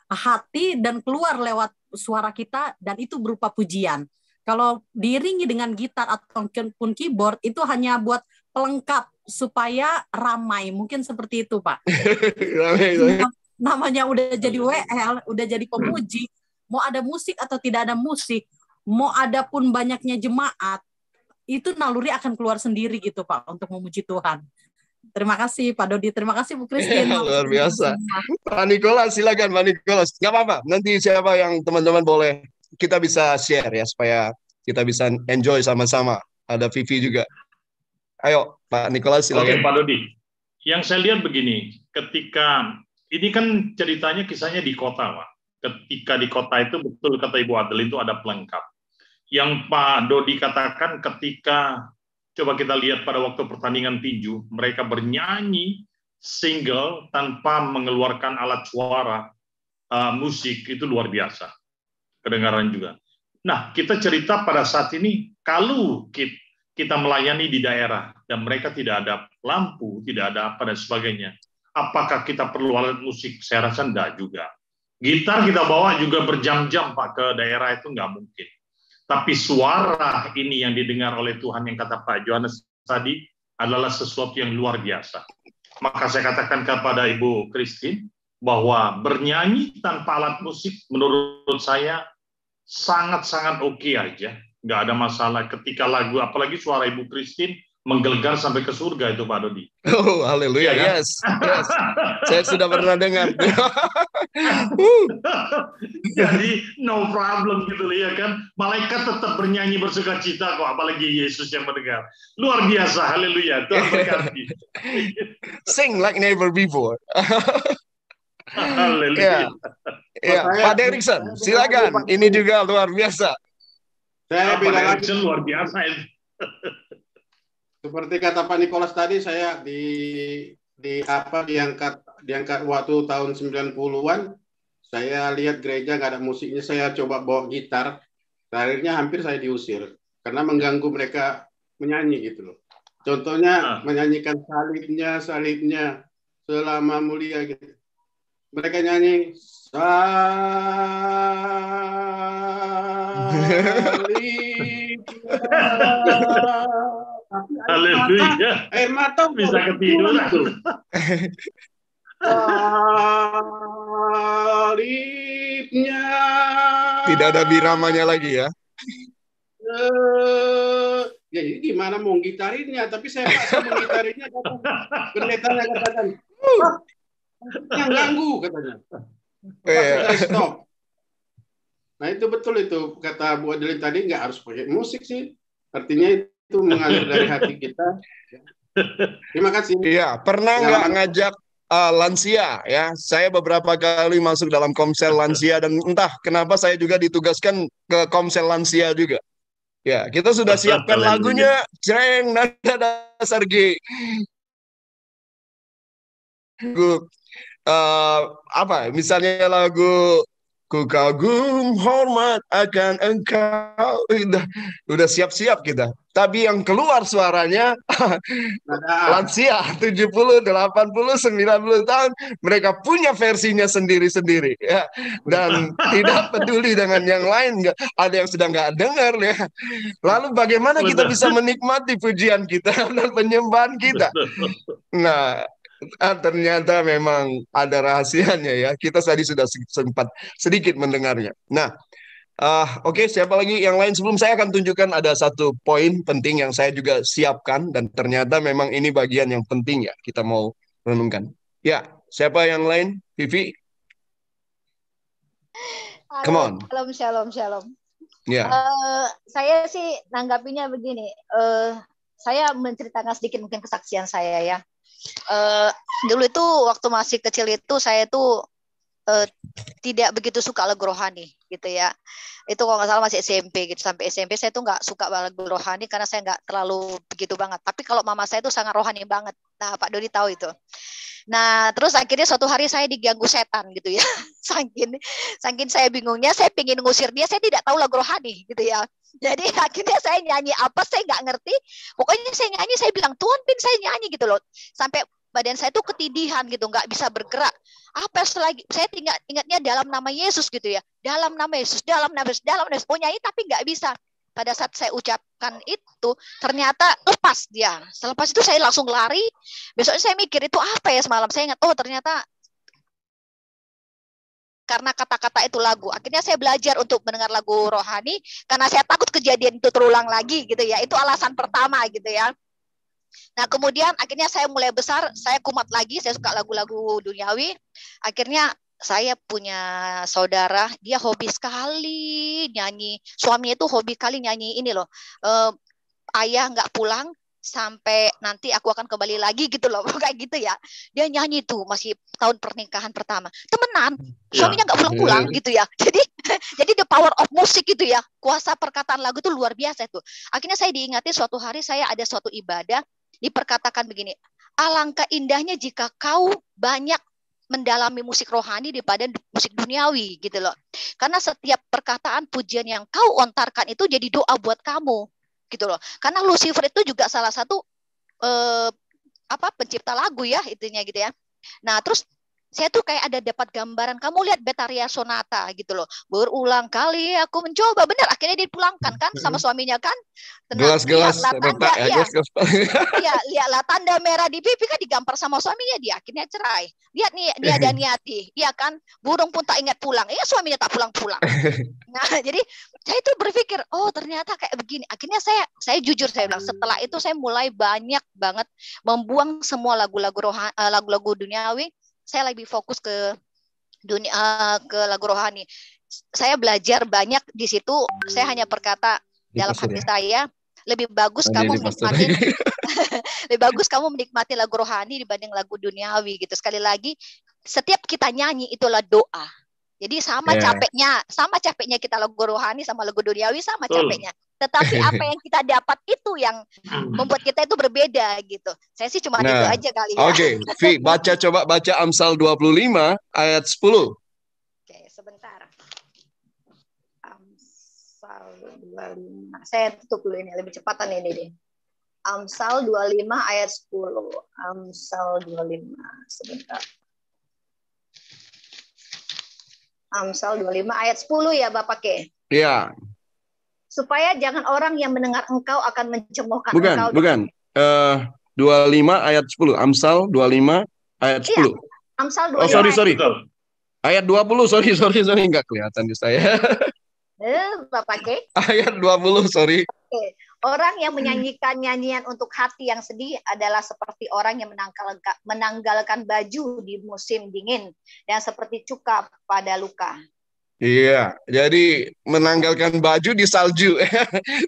hati dan keluar lewat suara kita, dan itu berupa pujian. Kalau diiringi dengan gitar ataupun keyboard, itu hanya buat pelengkap supaya ramai, mungkin seperti itu, Pak. Namanya udah jadi WL, udah jadi pemuji, mau ada musik atau tidak ada musik, mau ada pun banyaknya jemaat, itu naluri akan keluar sendiri gitu Pak, untuk memuji Tuhan. Terima kasih Pak Dodi, terima kasih Bu Christine. Luar biasa. Pak Nicholas, silakan Pak Nicholas. Nggak apa-apa, nanti siapa yang teman-teman boleh, kita bisa share ya, supaya kita bisa enjoy sama-sama. Ada Vivi juga. Ayo Pak Nicholas, silakan. Oke Pak Dodi, yang saya lihat begini, ketika ini kan ceritanya kisahnya di kota, Pak. Ketika di kota itu betul kata Ibu Adeline itu ada pelengkap. Yang Pak Dodi katakan ketika coba kita lihat pada waktu pertandingan tinju, mereka bernyanyi single tanpa mengeluarkan alat suara musik, itu luar biasa. Kedengaran juga. Nah, kita cerita pada saat ini kalau kita melayani di daerah dan mereka tidak ada lampu, tidak ada apa dan sebagainya. Apakah kita perlu alat musik? Saya rasa enggak juga. Gitar kita bawa juga berjam-jam Pak ke daerah itu enggak mungkin. Tapi suara ini yang didengar oleh Tuhan yang kata Pak Johannes tadi adalah sesuatu yang luar biasa. Maka saya katakan kepada Ibu Christine bahwa bernyanyi tanpa alat musik menurut saya sangat-sangat oke aja. Enggak ada masalah ketika lagu, apalagi suara Ibu Christine menggelegar sampai ke surga itu Pak Dodi. Oh, haleluya, ya, kan? Yes. Saya sudah pernah dengar. Jadi no problem gitu ya kan. Malaikat tetap bernyanyi bersukacita kok, apalagi Yesus yang mendengar. Luar biasa, haleluya. Tuhan berkati. Sing like never before. Haleluya. Ya, Pak Derikson, silakan. Ini juga luar biasa. Saya bilang lagi luar biasa itu. Seperti kata Pak Nicholas tadi, saya diangkat waktu tahun 90-an. Saya lihat gereja nggak ada musiknya, saya coba bawa gitar. Akhirnya hampir saya diusir karena mengganggu mereka menyanyi gitu loh. Contohnya menyanyikan salibnya selama mulia gitu. Mereka nyanyi Haleluya. Air mata Bisa ketiduran. Salibnya. Tidak ada biramanya lagi ya. Ya jadi gimana mau gitarinnya? Tapi saya paksa menggitarinya. Pendetanya katakan, yang ganggu katanya. Saya stop. Nah itu betul itu kata Bu Adeline tadi, nggak harus pakai musik sih. Artinya itu mengalir dari hati kita. Terima kasih. Iya, pernah nggak ngajak lansia ya? Saya beberapa kali masuk dalam komsel lansia dan entah kenapa saya juga ditugaskan ke komsel lansia juga. Ya, kita sudah siapkan lagunya, jreng, nada dasar G. Apa? Misalnya lagu Ku kagum hormat akan engkau. Udah siap-siap kita. Tapi yang keluar suaranya lansia 70, 80, 90 tahun, mereka punya versinya sendiri-sendiri ya. Dan tidak peduli dengan yang lain, ada yang sedang nggak dengar ya. Lalu bagaimana kita bisa menikmati pujian kita dan penyembahan kita? Nah, ternyata memang ada rahasianya ya. Kita tadi sudah sempat sedikit mendengarnya. Nah, oke, siapa lagi yang lain? Sebelum saya akan tunjukkan ada satu poin penting yang saya juga siapkan dan ternyata memang ini bagian yang penting ya kita mau renungkan. Ya, siapa yang lain? Vivi? Come on. Shalom. Ya. Saya sih nanggapinya begini. Saya menceritakan sedikit mungkin kesaksian saya ya. Dulu itu waktu masih kecil itu saya tuh tidak begitu suka lagu rohani gitu ya. Itu kalau nggak salah masih SMP gitu, sampai SMP saya tuh nggak suka lagu rohani karena saya nggak terlalu begitu banget. Tapi kalau mama saya tuh sangat rohani banget. Nah Pak Dodi tahu itu. Nah terus akhirnya suatu hari saya diganggu setan gitu ya. Saking saya bingungnya, saya pengen ngusir dia, saya tidak tahu lagu rohani gitu ya. Jadi akhirnya saya nyanyi apa saya nggak ngerti. Pokoknya saya nyanyi, saya bilang Tuhan pin saya nyanyi gitu loh. Sampai badan saya tuh ketidihan gitu, nggak bisa bergerak. Apa selagi saya ingatnya dalam nama Yesus gitu ya, dalam nama Yesus, dalam nama Yesus, mau nyanyi tapi nggak bisa. Pada saat saya ucapkan itu, ternyata lepas dia. Selepas itu saya langsung lari. Besoknya saya mikir itu apa ya semalam. Saya ingat, oh ternyata karena kata-kata itu lagu. Akhirnya saya belajar untuk mendengar lagu rohani karena saya takut kejadian itu terulang lagi gitu ya. Itu alasan pertama gitu ya. Nah kemudian akhirnya saya mulai besar, saya kumat lagi, saya suka lagu-lagu duniawi. Akhirnya saya punya saudara, dia hobi sekali nyanyi. Suaminya itu hobi kali nyanyi ini loh. Ayah nggak pulang sampai nanti aku akan kembali lagi gitu loh, kayak gitu ya. Dia nyanyi tuh masih tahun pernikahan pertama. Temenan, suaminya nggak pulang-pulang gitu ya. Jadi the power of music gitu ya. Kuasa perkataan lagu itu luar biasa tuh. Akhirnya saya diingati suatu hari saya ada suatu ibadah diperkatakan begini, alangkah indahnya jika kau banyak mendalami musik rohani daripada musik duniawi gitu loh. Karena setiap perkataan pujian yang kau ontarkan itu jadi doa buat kamu gitu loh. Karena Lucifer itu juga salah satu pencipta lagu ya itunya gitu ya. Nah, terus saya tuh kayak ada dapat gambaran, kamu lihat Betaria Sonata gitu loh, berulang kali aku mencoba, benar akhirnya dipulangkan kan sama suaminya kan. Gelas-gelas tanda ya lihatlah tanda merah di pipi kan digampar sama suaminya, dia akhirnya cerai. Lihat nih dia ada niati, iya kan, burung pun tak ingat pulang, iya suaminya tak pulang-pulang. Nah jadi saya itu berpikir, oh ternyata kayak begini. Akhirnya saya jujur saya bilang, setelah itu saya mulai banyak banget membuang semua lagu-lagu duniawi. Saya lebih fokus ke dunia, ke lagu rohani. Saya belajar banyak di situ. Saya hanya berkata dalam hati saya, lebih bagus kamu menikmati lebih bagus kamu menikmati lagu rohani dibanding lagu duniawi gitu. Sekali lagi, setiap kita nyanyi itulah doa. Jadi sama capeknya kita lagu rohani sama lagu duniawi sama capeknya. Tetapi apa yang kita dapat itu yang membuat kita itu berbeda gitu. Saya sih cuma itu aja kali ya. Oke, Vi, coba baca Amsal 25 ayat 10. Oke, sebentar. Amsal 25. Saya tutup dulu ini, lebih cepatan ini deh. Amsal 25 ayat 10. Amsal 25. Sebentar. Amsal 25 ayat 10 ya Bapak Ke. Ya. Supaya jangan orang yang mendengar engkau akan mencemoohkan Bukan, engkau. bukan. 25 ayat 10. Amsal 25 ayat 10. Iya, Amsal 25 Oh, sorry. Betul. Ayat 20, sorry. Nggak kelihatan di saya. Bapak Ke. Ayat 20, sorry. Oke. Orang yang menyanyikan nyanyian untuk hati yang sedih adalah seperti orang yang menanggalkan baju di musim dingin dan seperti cuka pada luka. Iya, jadi menanggalkan baju di salju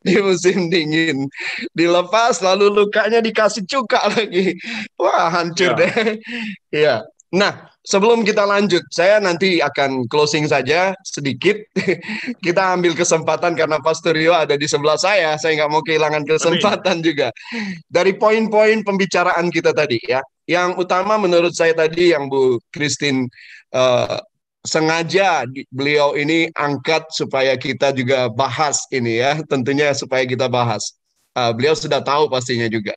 di musim dingin, dilepas lalu lukanya dikasih cuka lagi. Wah, hancur deh. Iya. Nah, sebelum kita lanjut, saya nanti akan closing saja sedikit. Kita ambil kesempatan karena Pastor Rio ada di sebelah saya nggak mau kehilangan kesempatan juga. Dari poin-poin pembicaraan kita tadi ya, yang utama menurut saya tadi yang Bu Christine sengaja beliau ini angkat supaya kita juga bahas ini ya, tentunya supaya kita bahas. Beliau sudah tahu pastinya juga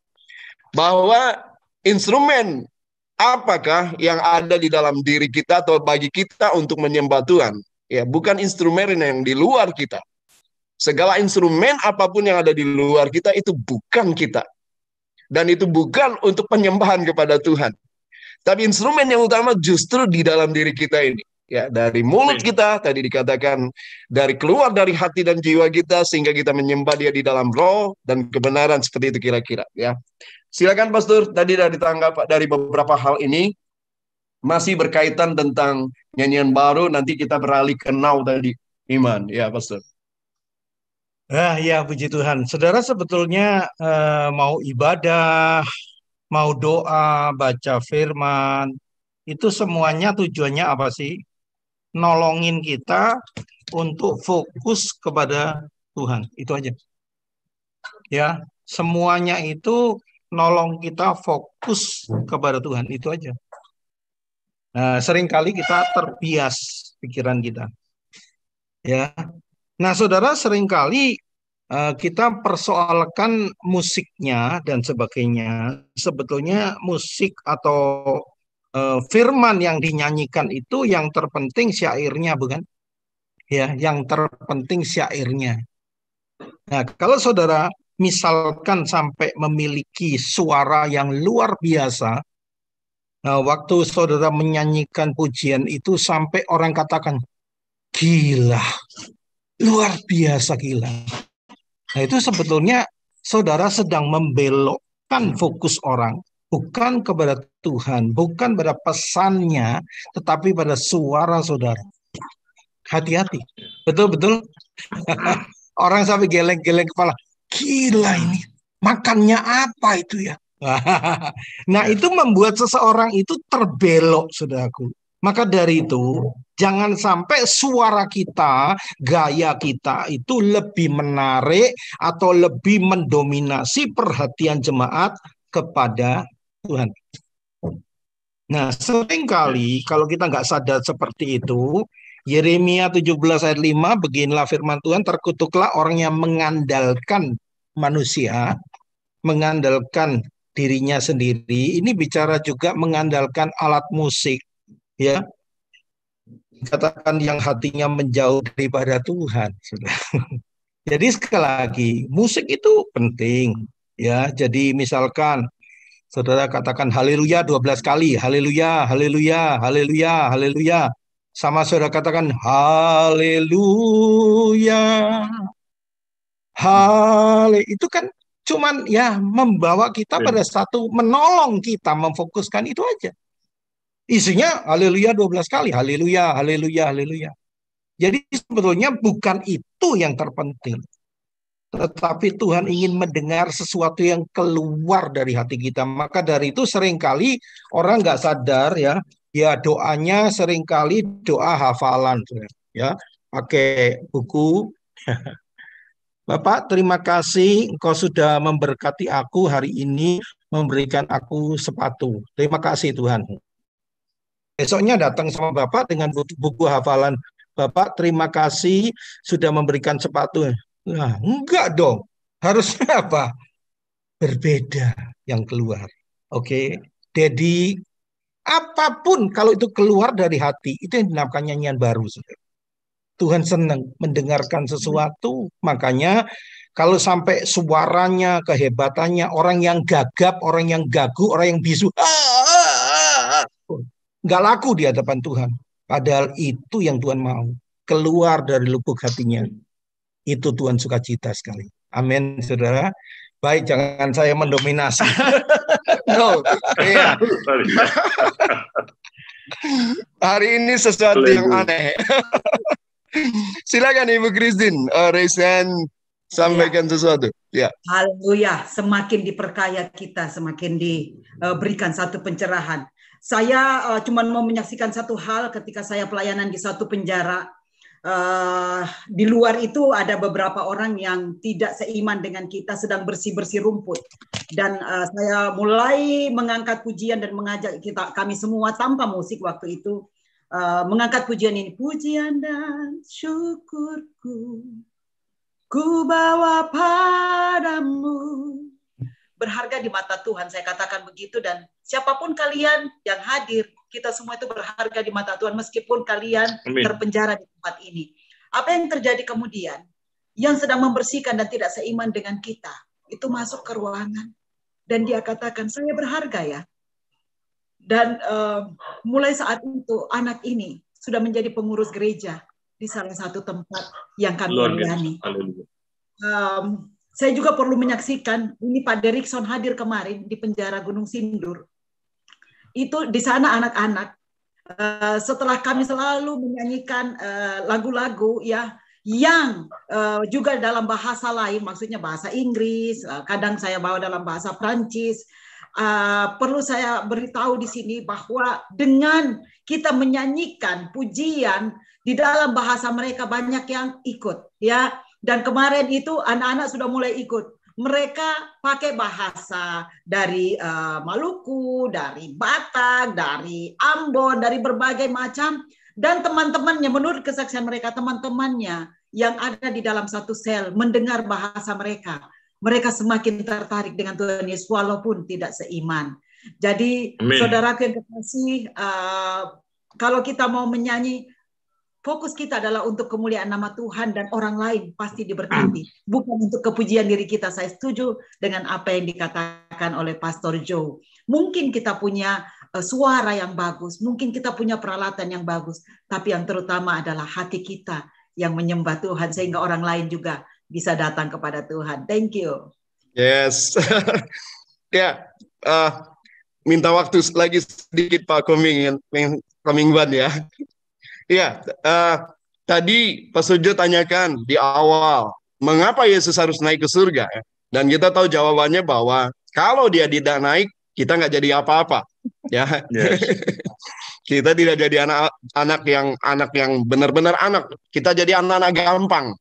bahwa instrumen apakah yang ada di dalam diri kita atau bagi kita untuk menyembah Tuhan? Ya, bukan instrumen yang di luar kita. Segala instrumen apapun yang ada di luar kita itu bukan kita. Dan itu bukan untuk penyembahan kepada Tuhan. Tapi instrumen yang utama justru di dalam diri kita ini. Ya, dari mulut kita tadi dikatakan dari keluar dari hati dan jiwa kita sehingga kita menyembah Dia di dalam roh dan kebenaran, seperti itu kira-kira ya. Silakan Pastor, tadi dari tanggapan dari beberapa hal ini masih berkaitan tentang nyanyian baru, nanti kita beralih ke now tadi, iman. Ya, Pastor. Ya, puji Tuhan. Saudara, sebetulnya mau ibadah, mau doa, baca firman, itu semuanya tujuannya apa sih? Nolongin kita untuk fokus kepada Tuhan. Itu aja. Ya, semuanya itu nolong kita fokus kepada Tuhan, itu aja. Nah, seringkali kita terbias pikiran kita. Ya. Nah, saudara, seringkali kita persoalkan musiknya dan sebagainya. Sebetulnya musik atau firman yang dinyanyikan itu yang terpenting syairnya, bukan? Ya, yang terpenting syairnya. Nah, kalau saudara misalkan sampai memiliki suara yang luar biasa, nah, waktu saudara menyanyikan pujian itu sampai orang katakan, gila, luar biasa gila. Nah, itu sebetulnya saudara sedang membelokkan fokus orang, bukan kepada Tuhan, bukan pada pesannya, tetapi pada suara saudara. Hati-hati, betul-betul. Orang sampai geleng-geleng kepala, gila ini, makannya apa itu ya? Nah, itu membuat seseorang itu terbelok, saudaraku. Maka dari itu, jangan sampai suara kita, gaya kita itu lebih menarik atau lebih mendominasi perhatian jemaat kepada Tuhan. Nah, seringkali kalau kita nggak sadar seperti itu, Yeremia 17 ayat 5, beginilah firman Tuhan, terkutuklah orang yang mengandalkan manusia, mengandalkan dirinya sendiri. Ini bicara juga mengandalkan alat musik, ya. Katakan yang hatinya menjauh daripada Tuhan. Jadi sekali lagi, musik itu penting, ya. Jadi misalkan saudara katakan haleluya 12 kali, haleluya, haleluya, haleluya, haleluya. Sama saudara katakan haleluya. Itu kan cuman ya membawa kita pada satu, menolong kita memfokuskan itu aja. Isinya haleluya 12 kali, haleluya, haleluya, haleluya. Jadi sebetulnya bukan itu yang terpenting. Tetapi Tuhan ingin mendengar sesuatu yang keluar dari hati kita. Maka dari itu seringkali orang nggak sadar ya doanya seringkali doa hafalan, ya, pakai buku. Bapak, terima kasih Engkau sudah memberkati aku hari ini, memberikan aku sepatu. Terima kasih Tuhan. Besoknya datang sama Bapak dengan buku hafalan. Bapak, terima kasih sudah memberikan sepatu. Nah, enggak dong. Harusnya apa? Berbeda yang keluar. Oke, Daddy, Apapun kalau itu keluar dari hati, itu yang dinamakan nyanyian baru. Saudara. Tuhan senang mendengarkan sesuatu, makanya kalau sampai suaranya, kehebatannya, orang yang gagap, orang yang gagu, orang yang bisu, nggak laku di hadapan Tuhan. Padahal itu yang Tuhan mau, keluar dari lubuk hatinya. Itu Tuhan sukacita sekali. Amin, saudara. Baik, jangan saya mendominasi. No, iya. Hari ini sesuatu yang aneh. Silakan Ibu Christine, raise hand, sampaikan sesuatu. Ya. Haleluya, semakin diperkaya kita, semakin diberikan satu pencerahan. Saya cuma mau menyaksikan satu hal ketika saya pelayanan di satu penjara. Di luar itu ada beberapa orang yang tidak seiman dengan kita sedang bersih-bersih rumput, dan saya mulai mengangkat pujian dan mengajak kami semua tanpa musik waktu itu mengangkat pujian ini. Pujian dan syukurku ku bawa padamu, berharga di mata Tuhan, saya katakan begitu. Dan siapapun kalian yang hadir, kita semua itu berharga di mata Tuhan, meskipun kalian terpenjara di tempat ini. Apa yang terjadi kemudian? Yang sedang membersihkan dan tidak seiman dengan kita, itu masuk ke ruangan. Dan dia katakan, saya berharga ya. Dan mulai saat itu, anak ini sudah menjadi pengurus gereja di salah satu tempat yang kami layani. Saya juga perlu menyaksikan, ini Pak Derikson hadir kemarin di penjara Gunung Sindur. Itu di sana anak-anak, setelah kami selalu menyanyikan lagu-lagu ya yang juga dalam bahasa lain, maksudnya bahasa Inggris, kadang saya bawa dalam bahasa Prancis. Perlu saya beritahu di sini bahwa dengan kita menyanyikan pujian di dalam bahasa mereka, banyak yang ikut ya. Dan kemarin itu anak-anak sudah mulai ikut. Mereka pakai bahasa dari Maluku, dari Batak, dari Ambon, dari berbagai macam. Dan teman-temannya, menurut kesaksian mereka, teman-temannya yang ada di dalam satu sel mendengar bahasa mereka. Mereka semakin tertarik dengan Tuhan Yesus walaupun tidak seiman. Jadi, saudaraku yang kekasih, kalau kita mau menyanyi, fokus kita adalah untuk kemuliaan nama Tuhan, dan orang lain pasti diberkati. Bukan untuk kepujian diri kita. Saya setuju dengan apa yang dikatakan oleh Pastor Joe. Mungkin kita punya suara yang bagus, mungkin kita punya peralatan yang bagus, tapi yang terutama adalah hati kita yang menyembah Tuhan, sehingga orang lain juga bisa datang kepada Tuhan. Thank you. Yes. Ya, minta waktu lagi sedikit Pak Komingwan ya. Iya, tadi Pak Sujo tanyakan di awal, mengapa Yesus harus naik ke surga? Dan kita tahu jawabannya bahwa kalau dia tidak naik, kita nggak jadi apa-apa, ya. Yes. Kita tidak jadi anak yang benar-benar anak. Kita jadi anak-anak gampang,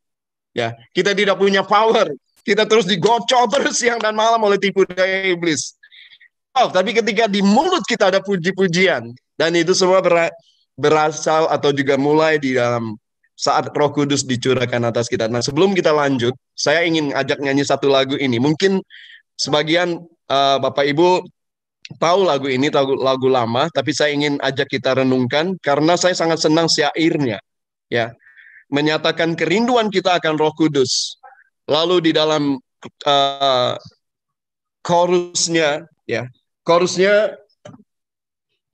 ya. Kita tidak punya power. Kita terus digocok terus siang dan malam oleh tipu daya iblis. Oh, tapi ketika di mulut kita ada puji-pujian, dan itu semua berasal atau juga mulai di dalam saat Roh Kudus dicurahkan atas kita. Nah, sebelum kita lanjut, saya ingin ajak nyanyi satu lagu ini. Mungkin sebagian Bapak Ibu tahu lagu ini, lagu lama, tapi saya ingin ajak kita renungkan karena saya sangat senang syairnya, ya, menyatakan kerinduan kita akan Roh Kudus. Lalu di dalam chorusnya, ya, chorusnya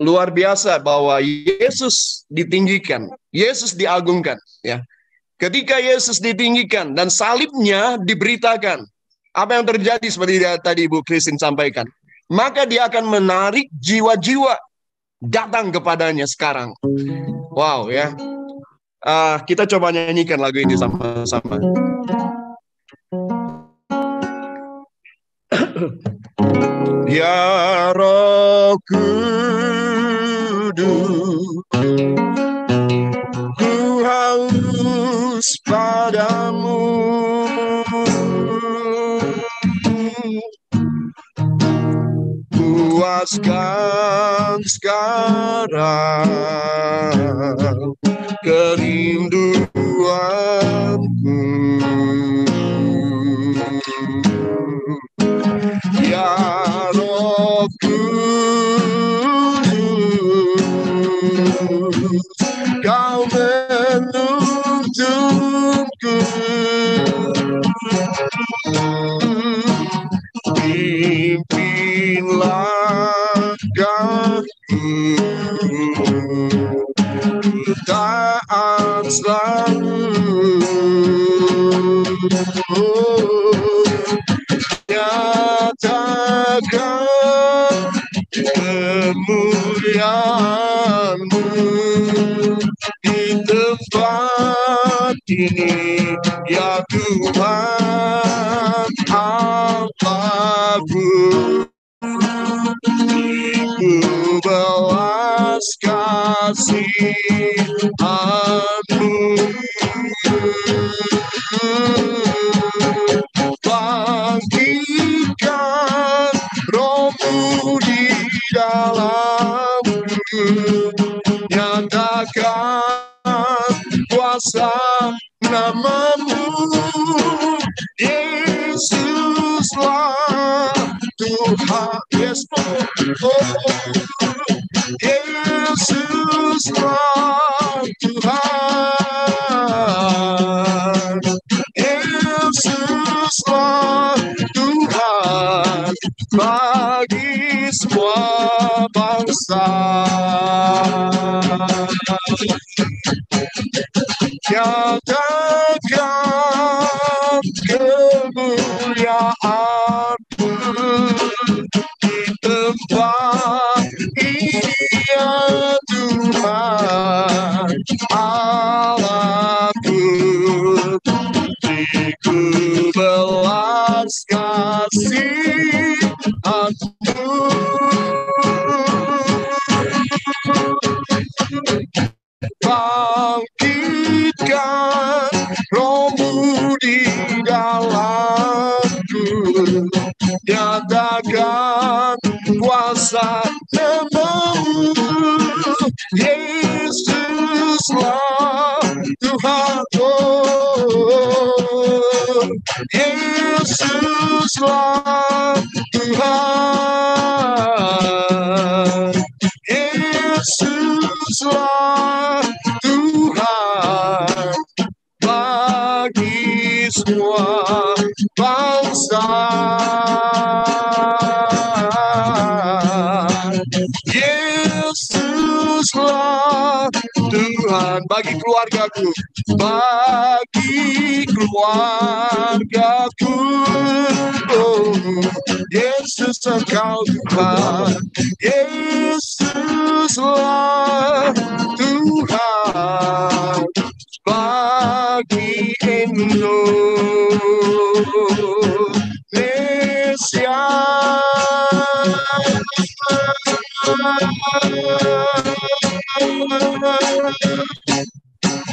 luar biasa bahwa Yesus ditinggikan, Yesus diagungkan, ya. Ketika Yesus ditinggikan dan salibnya diberitakan, apa yang terjadi seperti tadi Ibu Christine sampaikan, maka dia akan menarik jiwa-jiwa datang kepadanya sekarang. Wow, ya. Kita coba nyanyikan lagu ini sama-sama. Ya Roh Kudus, ku haus padamu, puaskan sekarang kerinduanku. Ya Roh Kudus, taat selalu, nyatakan kemuliaan-Mu di tempat ini, ya Tuhan Allahku. Ibu belas kasihan-Mu, bangkitkan Roh-Mu di dalamku, nyatakan kuasa nama-Mu, Yesuslah Tuhan, yes, Yesuslah Tuhan, Yesuslah Tuhan bagi semua bangsa. Nyatakan kemuliaan-Mu di tempat ini, ya Tuhan Allahku. Beriku belas kasihan-Mu, bangkitkan Roh-Mu di dalamku, nyatakan kuasa nama-Mu, Yesuslah Tuhan, Yesuslah Tuhan, Yesuslah Tuhan bagi semua bangsa. Yesuslah Tuhan bagi keluargaku, bagi keluargaku. Oh, Yesus Engkau Tuhan, Yesuslah Tuhan bagi Indonesia.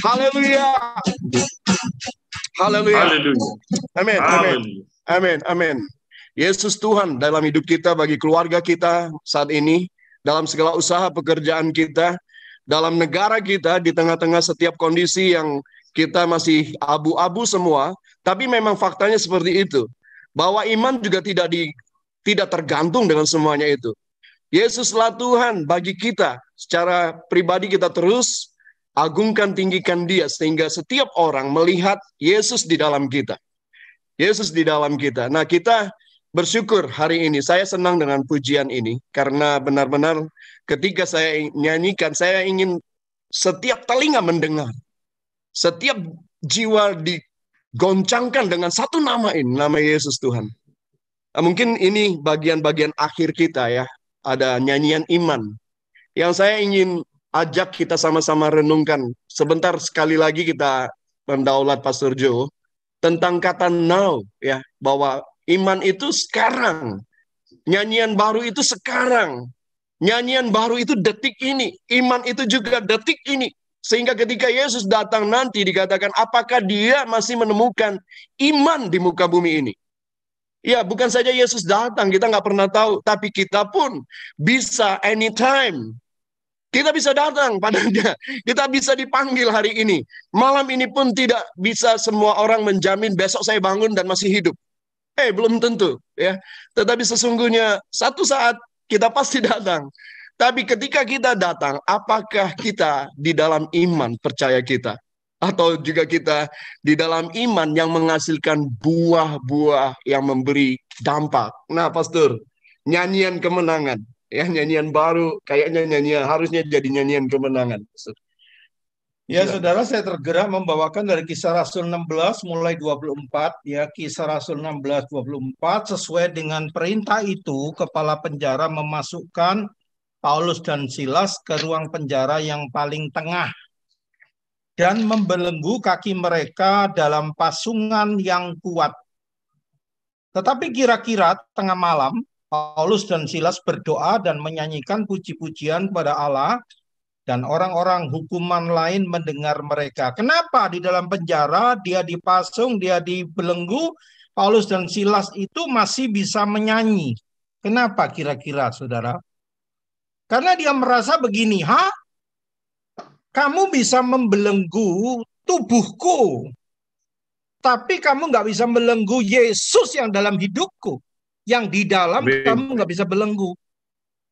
Haleluya. Haleluya. Amin. Amin. Amin. Amin. Yesus Tuhan dalam hidup kita, bagi keluarga kita saat ini, dalam segala usaha pekerjaan kita, dalam negara kita, di tengah-tengah setiap kondisi yang kita masih abu-abu semua, tapi memang faktanya seperti itu, bahwa iman juga tidak tergantung dengan semuanya itu. Yesuslah Tuhan bagi kita, secara pribadi kita terus agungkan, tinggikan Dia, sehingga setiap orang melihat Yesus di dalam kita. Yesus di dalam kita. Nah, kita bersyukur hari ini. Saya senang dengan pujian ini, karena benar-benar ketika saya nyanyikan, saya ingin setiap telinga mendengar, setiap jiwa digoncangkan dengan satu nama ini, nama Yesus Tuhan. Nah, mungkin ini bagian-bagian akhir kita ya, ada nyanyian iman, yang saya ingin ajak kita sama-sama renungkan. Sebentar sekali lagi kita mendaulat Pastor Joe tentang kata now ya, bahwa iman itu sekarang, nyanyian baru itu sekarang, nyanyian baru itu detik ini, iman itu juga detik ini. Sehingga ketika Yesus datang nanti dikatakan, apakah Dia masih menemukan iman di muka bumi ini? Ya, bukan saja Yesus datang, kita nggak pernah tahu, tapi kita pun bisa anytime. Kita bisa datang padanya, kita bisa dipanggil hari ini. Malam ini pun tidak bisa semua orang menjamin besok saya bangun dan masih hidup. Belum tentu ya. Tetapi sesungguhnya satu saat kita pasti datang. Tapi ketika kita datang, apakah kita di dalam iman percaya kita? Atau juga kita di dalam iman yang menghasilkan buah-buah yang memberi dampak. Nah, Pastor, nyanyian kemenangan. Ya, nyanyian baru, kayaknya nyanyian harusnya jadi nyanyian kemenangan. Ya, saudara, saya tergerak membawakan dari Kisah Rasul 16 mulai 24 ya, Kisah Rasul 16 24 sesuai dengan perintah itu, kepala penjara memasukkan Paulus dan Silas ke ruang penjara yang paling tengah dan membelenggu kaki mereka dalam pasungan yang kuat. Tetapi kira-kira tengah malam, Paulus dan Silas berdoa dan menyanyikan puji-pujian kepada Allah, dan orang-orang hukuman lain mendengar mereka. Kenapa di dalam penjara, dia dipasung, dia dibelenggu, Paulus dan Silas itu masih bisa menyanyi? Kenapa kira-kira, saudara? Karena dia merasa begini, kamu bisa membelenggu tubuhku, tapi kamu nggak bisa belenggu Yesus yang dalam hidupku. Yang di dalam kamu nggak bisa belenggu.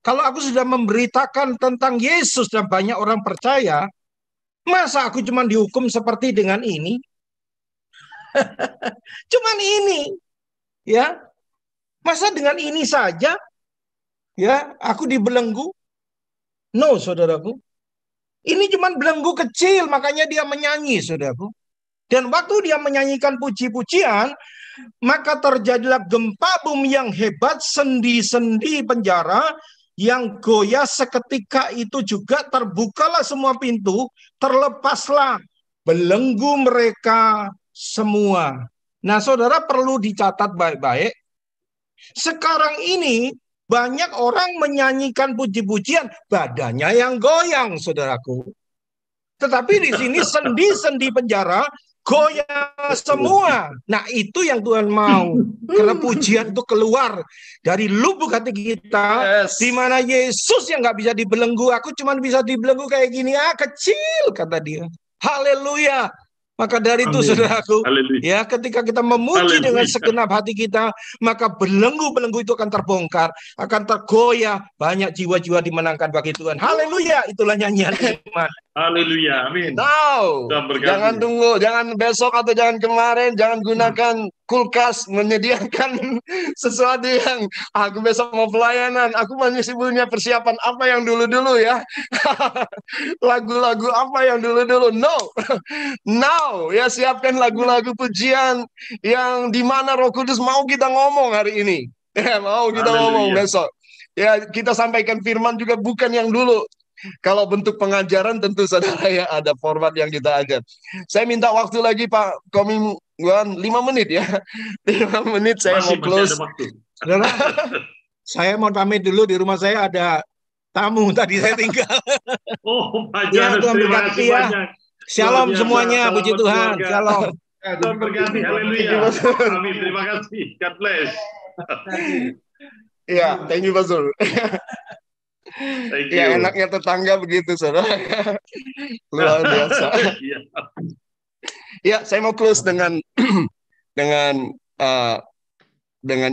Kalau aku sudah memberitakan tentang Yesus dan banyak orang percaya, masa aku cuma dihukum seperti dengan ini? Cuman ini, ya. Masa dengan ini saja, ya, aku dibelenggu? No, saudaraku. Ini cuma belenggu kecil, makanya dia menyanyi, saudaraku. Dan waktu dia menyanyikan puji-pujian, maka terjadilah gempa bumi yang hebat, sendi-sendi penjara yang goyah seketika itu juga, terbukalah semua pintu, terlepaslah belenggu mereka semua. Nah, saudara, perlu dicatat baik-baik. Sekarang ini banyak orang menyanyikan puji-pujian, badannya yang goyang, saudaraku. Tetapi di sini sendi-sendi penjara goyah semua. Nah, itu yang Tuhan mau. Karena pujian itu keluar dari lubuk hati kita. Di mana Yesus yang nggak bisa dibelenggu. Aku cuma bisa dibelenggu kayak gini. Kecil, kata dia. Haleluya. Maka dari itu, saudaraku, ya, ketika kita memuji dengan segenap hati kita, maka belenggu-belenggu itu akan terbongkar, akan tergoyah, banyak jiwa-jiwa dimenangkan bagi Tuhan. Haleluya, itulah nyanyian iman. Haleluya, amin. Now, jangan tunggu, jangan besok atau jangan kemarin, jangan gunakan kulkas menyediakan sesuatu yang aku besok mau pelayanan, aku masih punya persiapan apa yang dulu-dulu ya. Lagu-lagu apa yang dulu-dulu. No. Now, ya, siapkan lagu-lagu pujian yang dimana Roh Kudus mau kita ngomong hari ini. Ya, mau kita ngomong besok. Ya, kita sampaikan firman juga bukan yang dulu. Kalau bentuk pengajaran tentu saudara ya ada format yang kita ajar. Saya minta waktu lagi Pak Kominwan 5 menit ya. 5 menit saya mau close. Saudara, saya mau pamit dulu, di rumah saya ada tamu tadi saya tinggal. Oh, ya, Tuhan berkati ya. Shalom semuanya, puji Tuhan. Shalom. Tuhan berkati, haleluya. Amin, terima kasih. God bless. Ya, thank you Pastor. Ya, enaknya tetangga begitu, saudara. Luar biasa. Ya, saya mau close dengan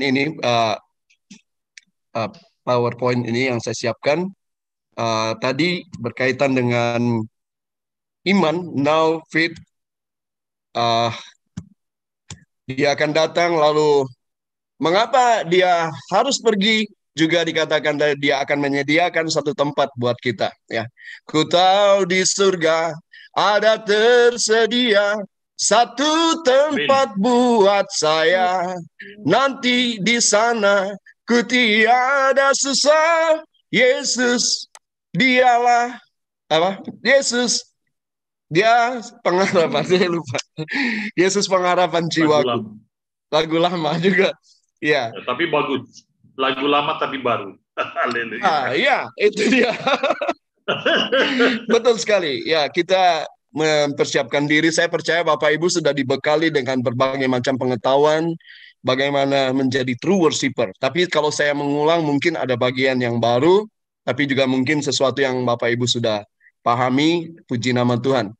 ini PowerPoint ini yang saya siapkan. Tadi berkaitan dengan iman, now faith. Dia akan datang, lalu mengapa dia harus pergi? Juga dikatakan dia akan menyediakan satu tempat buat kita. Ya, ku tahu di surga ada tersedia satu tempat buat saya. Nanti di sana ku tiada susah. Yesus, dialah apa? Yesus, dia pengharapan. Saya lupa. Yesus pengharapan jiwaku. Lagu lama juga. Ya. Tapi bagus. Lagu lama tapi baru. Haleluya. Ya, itu dia. Betul sekali. Ya, kita mempersiapkan diri. Saya percaya Bapak Ibu sudah dibekali dengan berbagai macam pengetahuan bagaimana menjadi true worshiper. Tapi kalau saya mengulang mungkin ada bagian yang baru, tapi juga mungkin sesuatu yang Bapak Ibu sudah pahami. Puji nama Tuhan.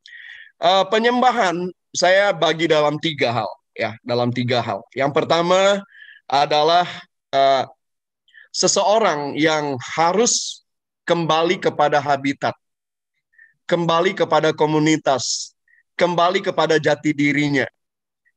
Penyembahan saya bagi dalam 3 hal. Ya, dalam 3 hal. Yang pertama adalah seseorang yang harus kembali kepada habitat, kembali kepada komunitas, kembali kepada jati dirinya,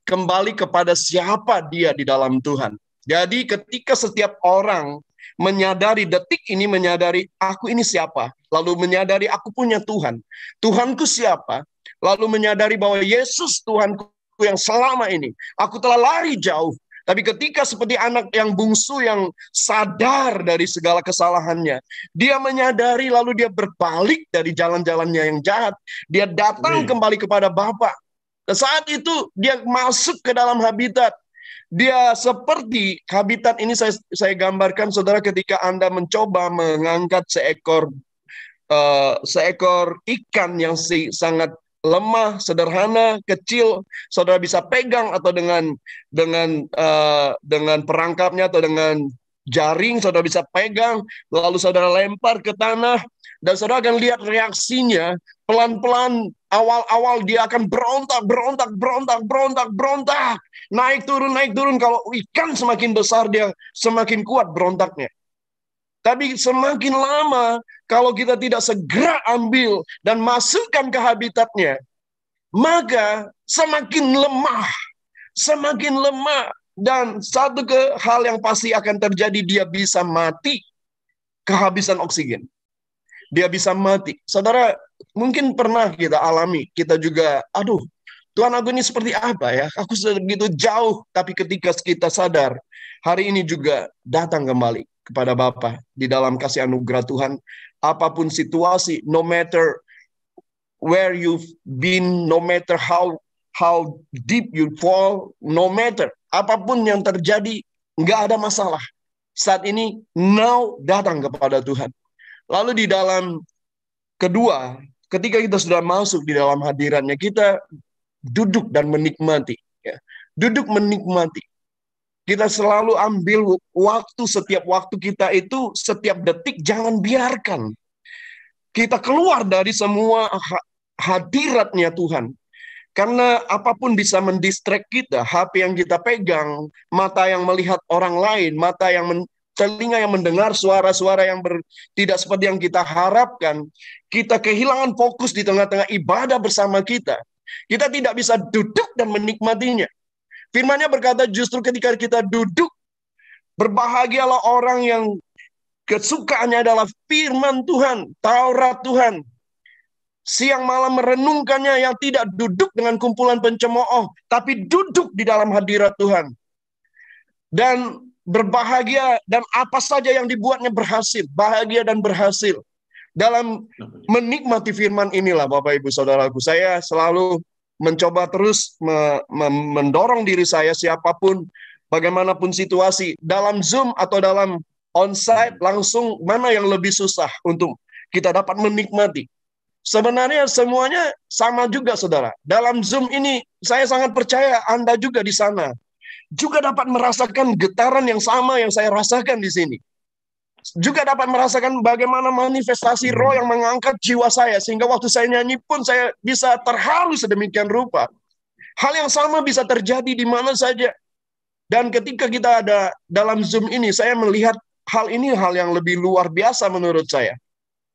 kembali kepada siapa dia di dalam Tuhan. Jadi ketika setiap orang menyadari detik ini, menyadari aku ini siapa, lalu menyadari aku punya Tuhan. Tuhanku siapa? Lalu menyadari bahwa Yesus Tuhanku yang selama ini aku telah lari jauh. Tapi ketika seperti anak yang bungsu yang sadar dari segala kesalahannya, dia menyadari lalu dia berbalik dari jalan-jalannya yang jahat. Dia datang kembali kepada Bapa. Dan saat itu dia masuk ke dalam habitat. Dia seperti habitat ini saya gambarkan, saudara, ketika Anda mencoba mengangkat seekor ikan yang sangat lemah, sederhana, kecil, saudara bisa pegang atau dengan perangkapnya atau dengan jaring saudara bisa pegang, lalu saudara lempar ke tanah, dan saudara akan lihat reaksinya pelan-pelan. Awal-awal dia akan berontak, naik turun. Kalau ikan semakin besar dia semakin kuat berontaknya. Tapi semakin lama, kalau kita tidak segera ambil dan masukkan ke habitatnya, maka semakin lemah. Dan satu hal yang pasti akan terjadi, dia bisa mati, kehabisan oksigen. Dia bisa mati. Saudara, mungkin pernah kita alami, kita juga, aduh, Tuhan aku ini seperti apa ya? Aku sudah begitu jauh, tapi ketika kita sadar, hari ini juga datang kembali kepada Bapa di dalam kasih anugerah Tuhan. Apapun situasi, no matter where you've been, no matter how deep you fall, no matter apapun yang terjadi, nggak ada masalah. Saat ini, now datang kepada Tuhan. Lalu di dalam kedua, ketika kita sudah masuk di dalam hadirannya, kita duduk dan menikmati. Ya. Duduk menikmati. Kita selalu ambil waktu, setiap waktu kita itu, setiap detik, jangan biarkan kita keluar dari semua hadiratnya Tuhan. Karena apapun bisa mendistract kita, HP yang kita pegang, mata yang melihat orang lain, telinga yang mendengar suara-suara yang tidak seperti yang kita harapkan, kita kehilangan fokus di tengah-tengah ibadah bersama kita. Kita tidak bisa duduk dan menikmatinya. Firman-Nya berkata justru ketika kita duduk, berbahagialah orang yang kesukaannya adalah firman Tuhan, Taurat Tuhan. Siang malam merenungkannya, yang tidak duduk dengan kumpulan pencemooh, tapi duduk di dalam hadirat Tuhan. Dan berbahagia, dan apa saja yang dibuatnya berhasil, bahagia dan berhasil. Dalam menikmati firman inilah Bapak Ibu Saudaraku, saya selalu mencoba terus mendorong diri saya, siapapun, bagaimanapun situasi, dalam Zoom atau dalam onsite, langsung mana yang lebih susah untuk kita dapat menikmati. Sebenarnya semuanya sama juga, saudara. Dalam Zoom ini, saya sangat percaya Anda juga di sana juga dapat merasakan getaran yang sama yang saya rasakan di sini. Juga dapat merasakan bagaimana manifestasi roh yang mengangkat jiwa saya, sehingga waktu saya nyanyi pun saya bisa terharu sedemikian rupa. Hal yang sama bisa terjadi di mana saja. Dan ketika kita ada dalam Zoom ini, saya melihat hal ini hal yang lebih luar biasa menurut saya.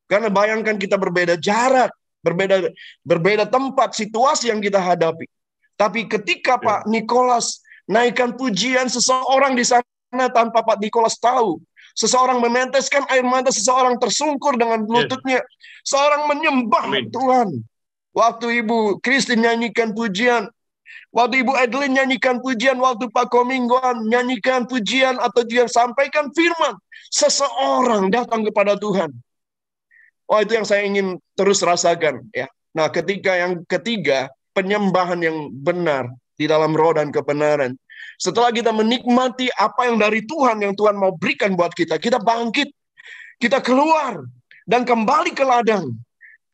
Karena bayangkan kita berbeda jarak, berbeda tempat, situasi yang kita hadapi. Tapi ketika Pak Nicholas naikkan pujian, seseorang di sana tanpa Pak Nicholas tahu, seseorang meneteskan air mata, seseorang tersungkur dengan lututnya, seorang menyembah Tuhan. Waktu Ibu Christine nyanyikan pujian, waktu Ibu Adeline nyanyikan pujian, waktu Pak Kominggoan nyanyikan pujian atau dia sampaikan firman, seseorang datang kepada Tuhan. Wah, itu yang saya ingin terus rasakan, ya. Nah, ketika yang ketiga, penyembahan yang benar di dalam roh dan kebenaran. Setelah kita menikmati apa yang dari Tuhan, yang Tuhan mau berikan buat kita, kita bangkit, kita keluar, dan kembali ke ladang.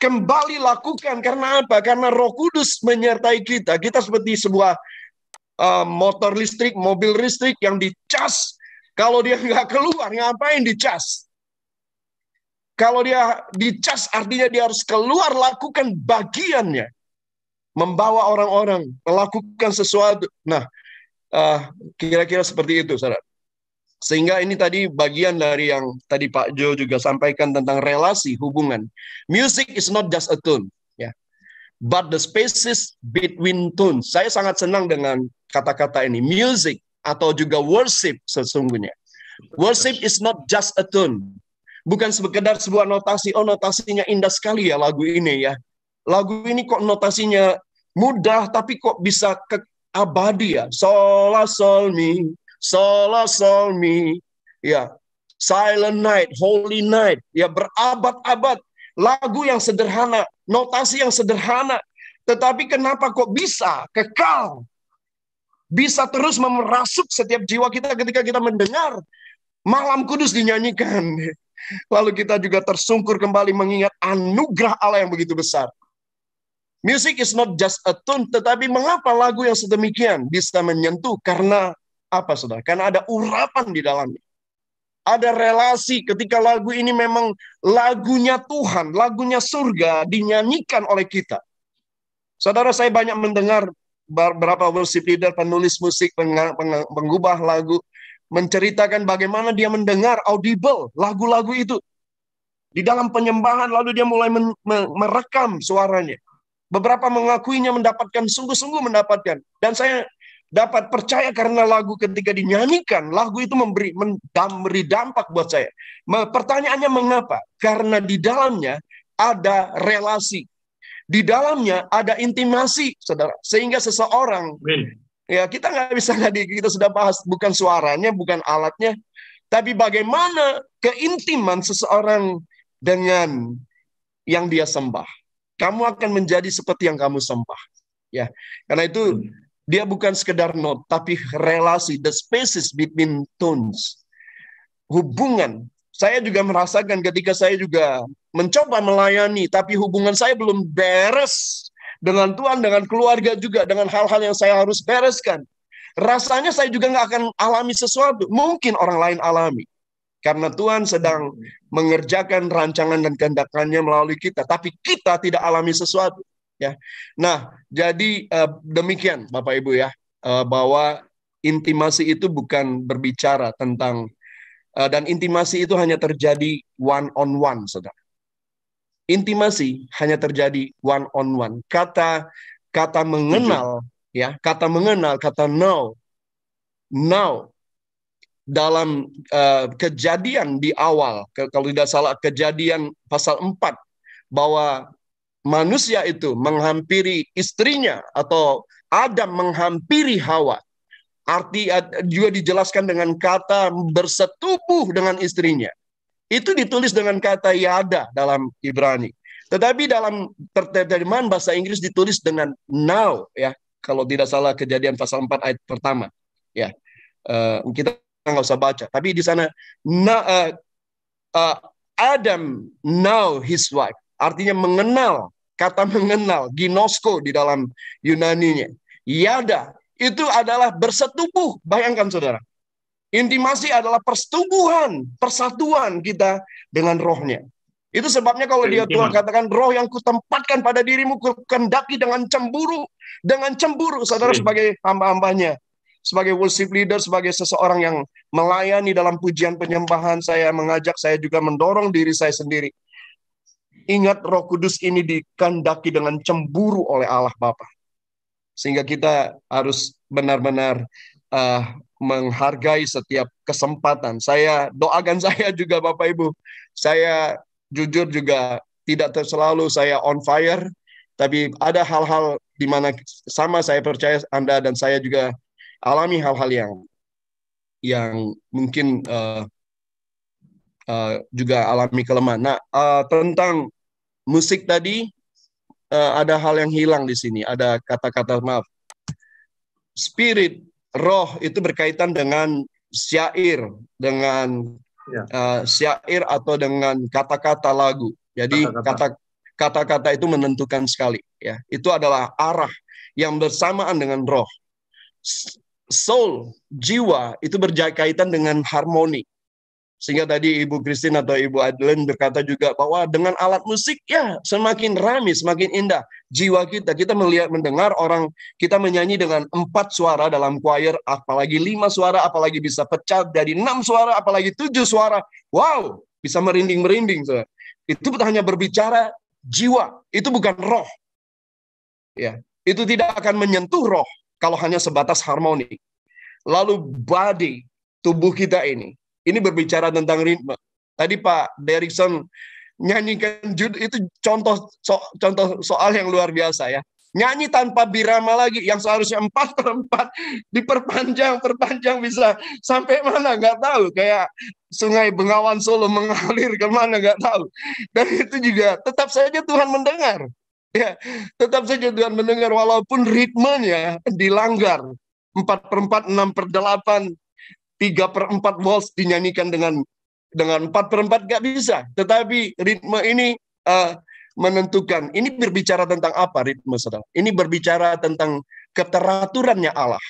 Kembali lakukan, karena apa? Karena Roh Kudus menyertai kita. Kita seperti sebuah motor listrik, mobil listrik yang dicas. Kalau dia nggak keluar, ngapain dicas? Kalau dia dicas, artinya dia harus keluar, lakukan bagiannya. Membawa orang-orang, melakukan sesuatu. Nah, kira-kira seperti itu, saudara. Sehingga ini tadi bagian dari yang tadi Pak Jo juga sampaikan tentang relasi, hubungan. Music is not just a tune, ya, but the spaces between tunes. Saya sangat senang dengan kata-kata ini, music atau juga worship sesungguhnya. Worship is not just a tune. Bukan sekedar sebuah notasi, oh notasinya indah sekali ya lagu ini ya. Lagu ini kok notasinya mudah, tapi kok bisa ke abadi ya. Sol, la, sol, mi. Sol, la, sol, mi. Ya, Silent Night, Holy Night. Ya, berabad-abad. Lagu yang sederhana, notasi yang sederhana. Tetapi kenapa kok bisa kekal? Bisa terus memerasuk setiap jiwa kita ketika kita mendengar Malam Kudus dinyanyikan. Lalu kita juga tersungkur kembali mengingat anugerah Allah yang begitu besar. Music is not just a tune, tetapi mengapa lagu yang sedemikian bisa menyentuh? Karena apa, saudara? Karena ada urapan di dalamnya. Ada relasi ketika lagu ini memang lagunya Tuhan, lagunya surga dinyanyikan oleh kita. Saudara, saya banyak mendengar beberapa worship leader, penulis musik, pengubah lagu, menceritakan bagaimana dia mendengar audible lagu-lagu itu. Di dalam penyembahan, lalu dia mulai merekam suaranya. Beberapa mengakuinya mendapatkan, sungguh-sungguh mendapatkan. Dan saya dapat percaya karena lagu ketika dinyanyikan, lagu itu memberi dampak buat saya. Pertanyaannya mengapa? Karena di dalamnya ada relasi. Di dalamnya ada intimasi, saudara. Sehingga seseorang, ya kita nggak bisa tadi, kita sudah bahas bukan suaranya, bukan alatnya, tapi bagaimana keintiman seseorang dengan yang dia sembah. Kamu akan menjadi seperti yang kamu sembah. Ya, karena itu dia bukan sekedar note, tapi relasi, the spaces between tones. Hubungan. Saya juga merasakan ketika saya juga mencoba melayani, tapi hubungan saya belum beres dengan Tuhan, dengan keluarga juga, dengan hal-hal yang saya harus bereskan. Rasanya saya juga nggak akan alami sesuatu. Mungkin orang lain alami. Karena Tuhan sedang mengerjakan rancangan dan kehendak-Nya melalui kita. Tapi kita tidak alami sesuatu. Ya. Nah, jadi demikian Bapak Ibu ya. Bahwa intimasi itu bukan berbicara tentang, dan intimasi itu hanya terjadi one on one, saudara. Intimasi hanya terjadi one on one. Kata mengenal, ya, kata mengenal, kata know. Dalam Kejadian di awal, kalau tidak salah Kejadian pasal 4, bahwa manusia itu menghampiri istrinya, atau Adam menghampiri Hawa. Arti juga dijelaskan dengan kata bersetubuh dengan istrinya. Itu ditulis dengan kata yada dalam Ibrani. Tetapi dalam terjemahan bahasa Inggris ditulis dengan now, ya. Kalau tidak salah Kejadian pasal 4 ayat pertama, ya. Kita nggak usah baca. Tapi di sana Adam know his wife. Artinya mengenal. Kata mengenal, ginosko di dalam Yunaninya. Yada, itu adalah bersetubuh. Bayangkan saudara. Intimasi adalah persetubuhan, persatuan kita dengan rohnya. Itu sebabnya kalau dia Tuhan katakan, roh yang kutempatkan pada dirimu, kukendaki dengan cemburu. Dengan cemburu, saudara, sebagai hamba-hambanya. Sebagai worship leader, sebagai seseorang yang melayani dalam pujian penyembahan, saya mengajak, saya juga mendorong diri saya sendiri. Ingat, Roh Kudus ini dikehendaki dengan cemburu oleh Allah Bapa. Sehingga kita harus benar-benar menghargai setiap kesempatan. Saya doakan saya juga Bapak Ibu. Saya jujur juga tidak selalu saya on fire, tapi ada hal-hal di mana sama saya percaya Anda dan saya juga alami hal-hal yang mungkin juga alami kelemahan. Nah, tentang musik tadi ada hal yang hilang di sini. Ada kata-kata maaf. Spirit, roh itu berkaitan dengan syair, dengan syair atau dengan kata-kata lagu. Jadi kata-kata itu menentukan sekali. Ya, itu adalah arah yang bersamaan dengan roh. Soul, jiwa, itu berkaitan dengan harmoni. Sehingga tadi Ibu Christine atau Ibu Adeline berkata juga bahwa dengan alat musik, ya semakin ramai, semakin indah. Jiwa kita mendengar orang, kita menyanyi dengan 4 suara dalam choir, apalagi 5 suara, apalagi bisa pecah dari 6 suara, apalagi 7 suara. Wow, bisa merinding-merinding. Itu hanya berbicara jiwa, itu bukan roh. Ya, itu tidak akan menyentuh roh. Kalau hanya sebatas harmoni. Lalu body, tubuh kita ini. Ini berbicara tentang ritme. Tadi Pak Derikson nyanyikan itu contoh soal yang luar biasa ya. Nyanyi tanpa birama lagi, yang seharusnya 4/4 diperpanjang bisa sampai mana nggak tahu. Kayak Sungai Bengawan Solo mengalir kemana nggak tahu. Dan itu juga tetap saja Tuhan mendengar. Ya, tetap saja Tuhan mendengar walaupun ritmenya dilanggar. 4/4, 6/8, 3/4 waltz dinyanyikan dengan 4/4 nggak bisa. Tetapi ritme ini menentukan. Ini berbicara tentang apa ritme, saudara? Ini berbicara tentang keteraturannya Allah.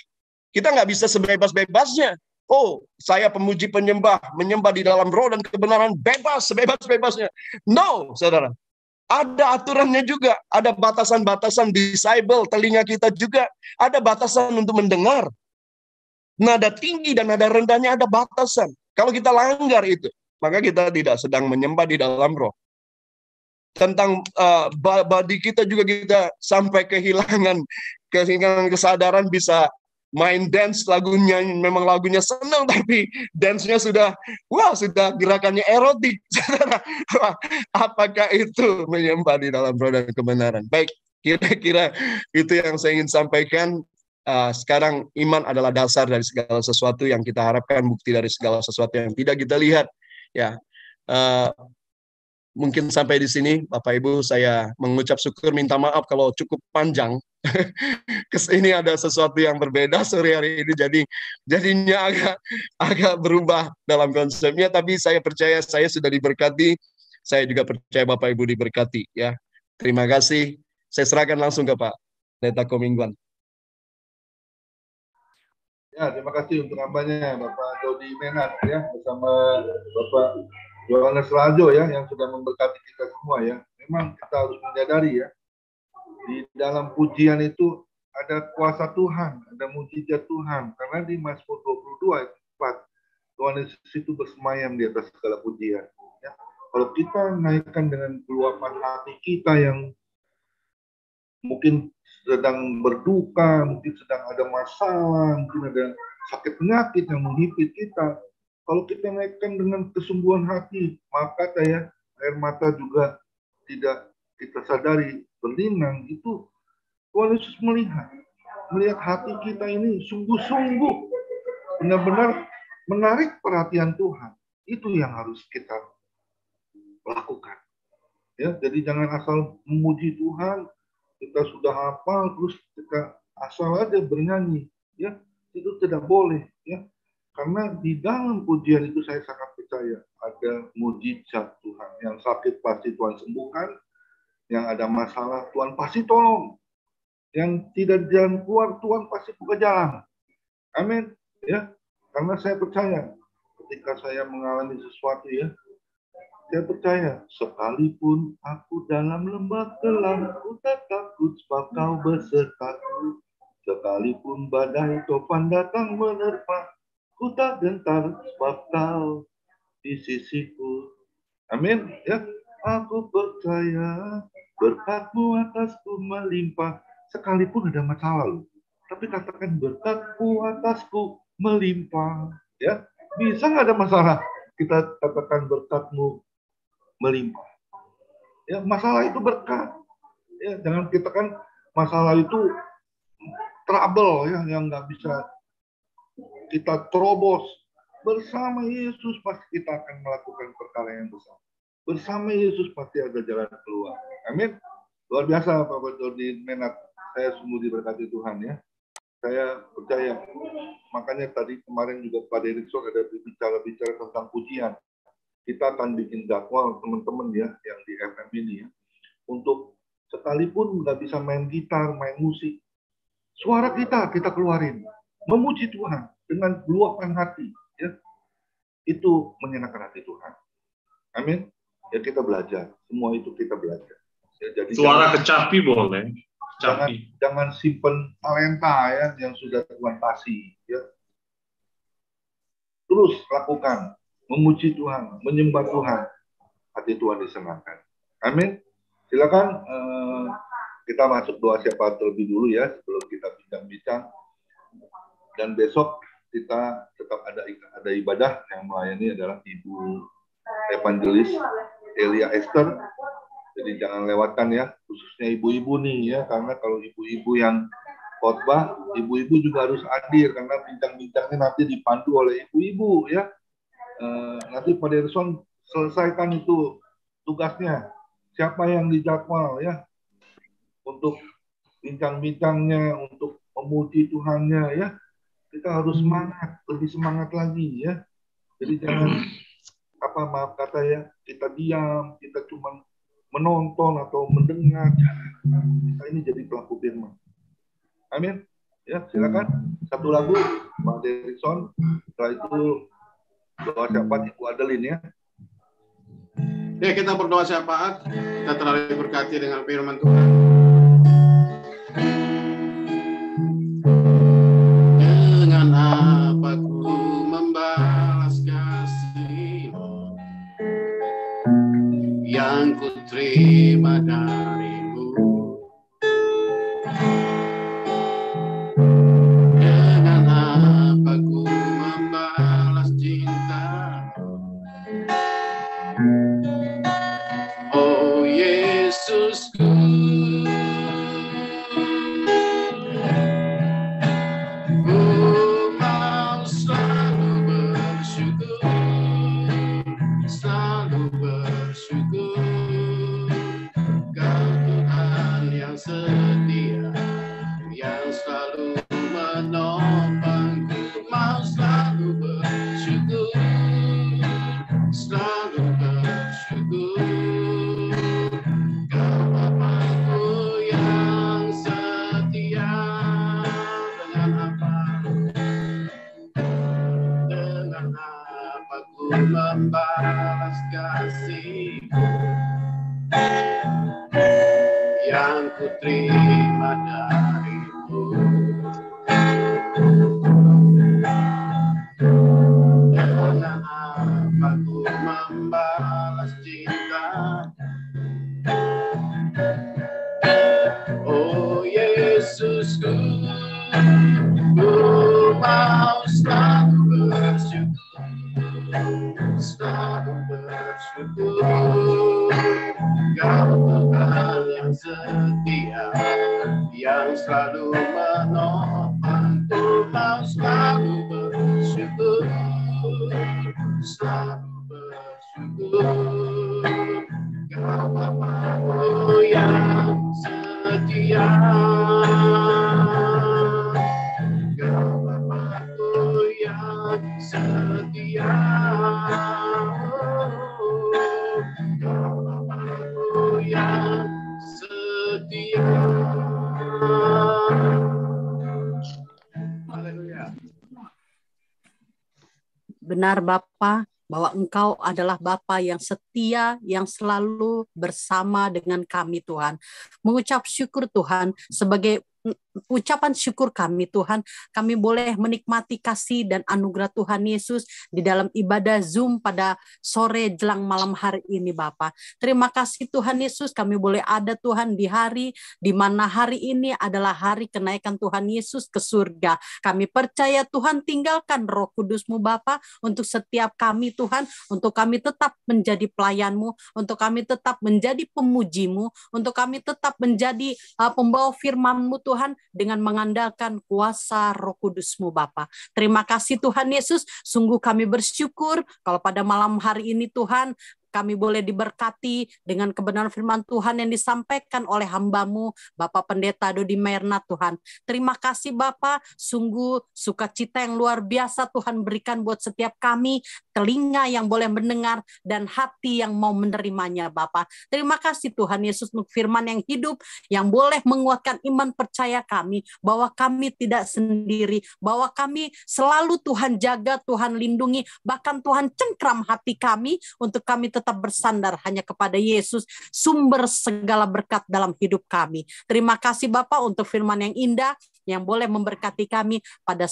Kita nggak bisa sebebas-bebasnya. Oh, saya pemuji penyembah, menyembah di dalam roh dan kebenaran, bebas, sebebas-bebasnya. No, saudara. Ada aturannya juga. Ada batasan-batasan disable, telinga kita juga. Ada batasan untuk mendengar. Nada tinggi dan nada rendahnya ada batasan. Kalau kita langgar itu, maka kita tidak sedang menyembah di dalam roh. Tentang body kita juga kita sampai kehilangan kesadaran, bisa main dance lagunya, memang lagunya senang tapi dance-nya sudah gerakannya erotik. Apakah itu menyembah di dalam roh dan kebenaran? Baik, kira-kira itu yang saya ingin sampaikan. Sekarang iman adalah dasar dari segala sesuatu yang kita harapkan, bukti dari segala sesuatu yang tidak kita lihat. Ya, mungkin sampai di sini, Bapak Ibu, saya mengucap syukur, minta maaf kalau cukup panjang. Ini ada sesuatu yang berbeda sore hari ini, jadinya agak berubah dalam konsepnya. Tapi saya percaya saya sudah diberkati. Saya juga percaya Bapak Ibu diberkati. Ya, terima kasih. Saya serahkan langsung ke Pak Pendeta Komingguan. Ya, terima kasih untuk hambanya Bapak Dodi Menat ya, bersama Bapak Yohanes Rajo ya, yang sudah memberkati kita semua ya. Memang kita harus menyadari ya, di dalam pujian itu ada kuasa Tuhan, ada mujizat Tuhan. Karena di Mazmur 22 ayat 4, Tuhan Yesus itu bersemayam di atas segala pujian. Ya. Kalau kita naikkan dengan keluapan hati kita yang mungkin sedang berduka, mungkin sedang ada masalah, mungkin ada sakit penyakit yang menghipit kita. Kalau kita naikkan dengan kesungguhan hati, maka air mata juga tidak kita sadari berlinang. Itu Tuhan Yesus melihat hati kita ini sungguh-sungguh benar-benar menarik perhatian Tuhan. Itu yang harus kita lakukan. Ya, jadi jangan asal memuji Tuhan, kita sudah hafal terus kita asal aja bernyanyi, ya itu tidak boleh, ya karena di dalam pujian itu saya sangat percaya ada mujizat Tuhan. Yang sakit pasti Tuhan sembuhkan, yang ada masalah Tuhan pasti tolong, yang tidak jalan keluar Tuhan pasti buka jalan. Amin, ya karena saya percaya ketika saya mengalami sesuatu ya, saya percaya, sekalipun aku dalam lembah kelam, ku tak takut sebab kau besertaku. Sekalipun badai topan datang menerpa, ku tak gentar sebab kau di sisiku. Amin. Ya, aku percaya berkat-Mu atasku melimpah. Sekalipun ada masalah, tapi katakan berkat-Mu atasku melimpah. Ya, bisa nggak ada masalah? Kita katakan berkat-Mu melimpah. Ya, masalah itu berkat. Ya, jangan kita kan masalah itu trouble ya, yang nggak bisa kita terobos. Bersama Yesus pasti kita akan melakukan perkara yang besar. Bersama Yesus pasti ada jalan keluar. Amin. Luar biasa Bapak Dodi Menat. Saya sungguh diberkati Tuhan ya. Saya percaya. Makanya tadi kemarin juga Pak Derikson ada bicara tentang pujian. Kita akan bikin jadwal teman-teman ya yang di FM ini ya, untuk sekalipun nggak bisa main gitar, main musik, suara kita keluarin, memuji Tuhan dengan luapan hati ya, itu menyenangkan hati Tuhan. Amin. Ya kita belajar, semua itu kita belajar. Ya, jadi suara kecapi boleh. Jangan simpen talenta ya yang sudah Tuhan kasih ya. Terus lakukan. Memuji Tuhan, menyembah Tuhan, hati Tuhan disenangkan. Amin. Silakan kita masuk doa syafaat terlebih dulu ya sebelum kita bincang-bincang. Dan besok kita tetap ada ibadah yang melayani adalah Ibu Evangelis Elia Esther. Jadi jangan lewatkan ya, khususnya ibu-ibu nih ya, karena kalau ibu-ibu yang khotbah, ibu-ibu juga harus hadir karena bincang-bincangnya nanti dipandu oleh ibu-ibu ya. Nanti Pak Derson selesaikan itu tugasnya. Siapa yang dijadwal ya untuk bincang-bincangnya, untuk memuji Tuhannya ya. Kita harus semangat, lebih semangat lagi ya. Jadi jangan maaf kata ya, kita diam, kita cuma menonton atau mendengar. Kita ini jadi pelaku firman. Amin. Ya, silakan satu lagu Pak Derson. Setelah itu doa syafaat Ibu Adeline ya. Ya, kita berdoa syafaat. Kita telah diberkati dengan firman Tuhan. Dengan apa ku membalas kasih-Mu yang ku terima dari-Mu. Dengan apa ku membalas cinta-Mu. Oh Yesusku, ku mau selalu bersyukur, selalu bersyukur. Kau Tuhan yang setia, yang selalu menopangku. Mau selalu bersyukur, selalu bersyukur. Kau Bapa-Ku yang setia. Dengan apa ku membalas kasih-Mu yang ku terima dari-Mu. Dengan apa ku membalas cinta. Oh Yesusku, ku mau selalu bersyukur, selalu bersyukur. Kau Tuhan yang setia, yang selalu menopangku. Mau selalu bersyukur, selalu bersyukur. Kau Bapa-Ku yang setia, Kau Bapa-Ku yang setia, Kau Bapa-Ku yang setia. Haleluya. Benar Bapa, bahwa Engkau adalah Bapa yang setia, yang selalu bersama dengan kami Tuhan. Mengucap syukur Tuhan, sebagai ucapan syukur kami Tuhan, kami boleh menikmati kasih dan anugerah Tuhan Yesus di dalam ibadah Zoom pada sore jelang malam hari ini Bapa. Terima kasih Tuhan Yesus, kami boleh ada Tuhan di hari di mana hari ini adalah hari kenaikan Tuhan Yesus ke surga. Kami percaya Tuhan, tinggalkan Roh Kudus-Mu Bapa untuk setiap kami Tuhan, untuk kami tetap menjadi pelayan-Mu, untuk kami tetap menjadi pemuji-Mu, untuk kami tetap menjadi pembawa firman-Mu Tuhan, dengan mengandalkan kuasa Roh Kudus-Mu Bapa. Terima kasih Tuhan Yesus, sungguh kami bersyukur kalau pada malam hari ini Tuhan, kami boleh diberkati dengan kebenaran firman Tuhan yang disampaikan oleh hamba-Mu, Bapak Pendeta Dodi Merna Tuhan. Terima kasih Bapak, sungguh sukacita yang luar biasa Tuhan berikan buat setiap kami, telinga yang boleh mendengar, dan hati yang mau menerimanya Bapak. Terima kasih Tuhan Yesus untuk firman yang hidup, yang boleh menguatkan iman percaya kami, bahwa kami tidak sendiri, bahwa kami selalu Tuhan jaga, Tuhan lindungi, bahkan Tuhan cengkram hati kami, untuk kami tetap bersandar hanya kepada Yesus, sumber segala berkat dalam hidup kami. Terima kasih Bapak untuk firman yang indah, yang boleh memberkati kami pada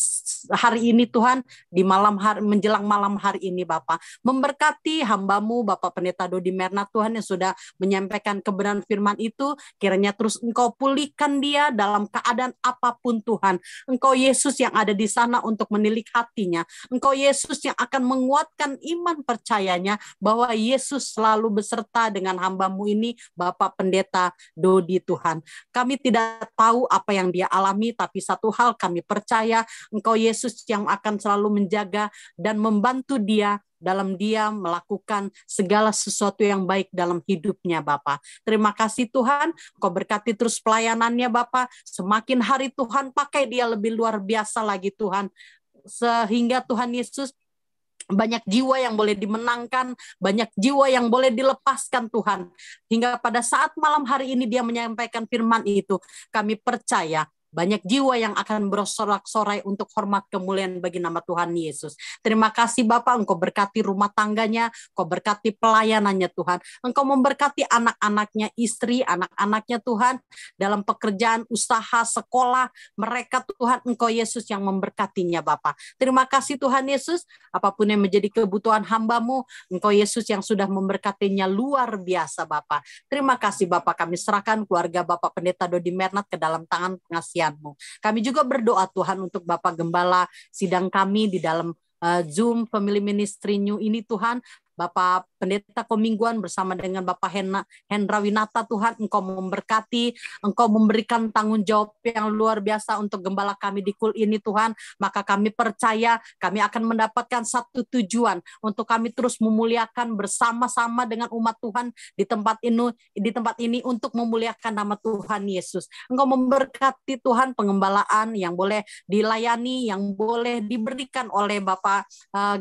hari ini Tuhan, di malam hari, menjelang malam hari ini Bapa. Memberkati hamba-Mu Bapak Pendeta Dodi Mernat Tuhan yang sudah menyampaikan kebenaran firman itu, kiranya terus Engkau pulihkan dia dalam keadaan apapun Tuhan. Engkau Yesus yang ada di sana untuk menilik hatinya. Engkau Yesus yang akan menguatkan iman percayanya bahwa Yesus selalu beserta dengan hamba-Mu ini Bapak Pendeta Dodi Tuhan. Kami tidak tahu apa yang dia alami, tapi satu hal kami percaya Engkau Yesus yang akan selalu menjaga dan membantu dia dalam dia melakukan segala sesuatu yang baik dalam hidupnya Bapa. Terima kasih Tuhan, Engkau berkati terus pelayanannya Bapa. Semakin hari Tuhan pakai dia lebih luar biasa lagi Tuhan. Sehingga Tuhan Yesus banyak jiwa yang boleh dimenangkan, banyak jiwa yang boleh dilepaskan Tuhan. Hingga pada saat malam hari ini dia menyampaikan firman itu, kami percaya banyak jiwa yang akan bersorak-sorai untuk hormat kemuliaan bagi nama Tuhan Yesus. Terima kasih Bapak, Engkau berkati rumah tangganya, Engkau berkati pelayanannya Tuhan. Engkau memberkati anak-anaknya, istri, anak-anaknya Tuhan, dalam pekerjaan, usaha, sekolah, mereka Tuhan, Engkau Yesus yang memberkatinya Bapak. Terima kasih Tuhan Yesus, apapun yang menjadi kebutuhan hamba-Mu, Engkau Yesus yang sudah memberkatinya luar biasa Bapak. Terima kasih Bapak, kami serahkan keluarga Bapak Pendeta Dodi Mernat ke dalam tangan pengasihan-Mu. Kami juga berdoa Tuhan untuk Bapak Gembala sidang kami di dalam Zoom Family Ministry New ini Tuhan. Bapak Pendeta Komingguan bersama dengan Bapak Hendra Winata Tuhan, Engkau memberkati, Engkau memberikan tanggung jawab yang luar biasa untuk gembala kami di KUL ini Tuhan. Maka kami percaya kami akan mendapatkan satu tujuan untuk kami terus memuliakan bersama-sama dengan umat Tuhan di tempat ini untuk memuliakan nama Tuhan Yesus. Engkau memberkati Tuhan pengembalaan yang boleh dilayani, yang boleh diberikan oleh Bapak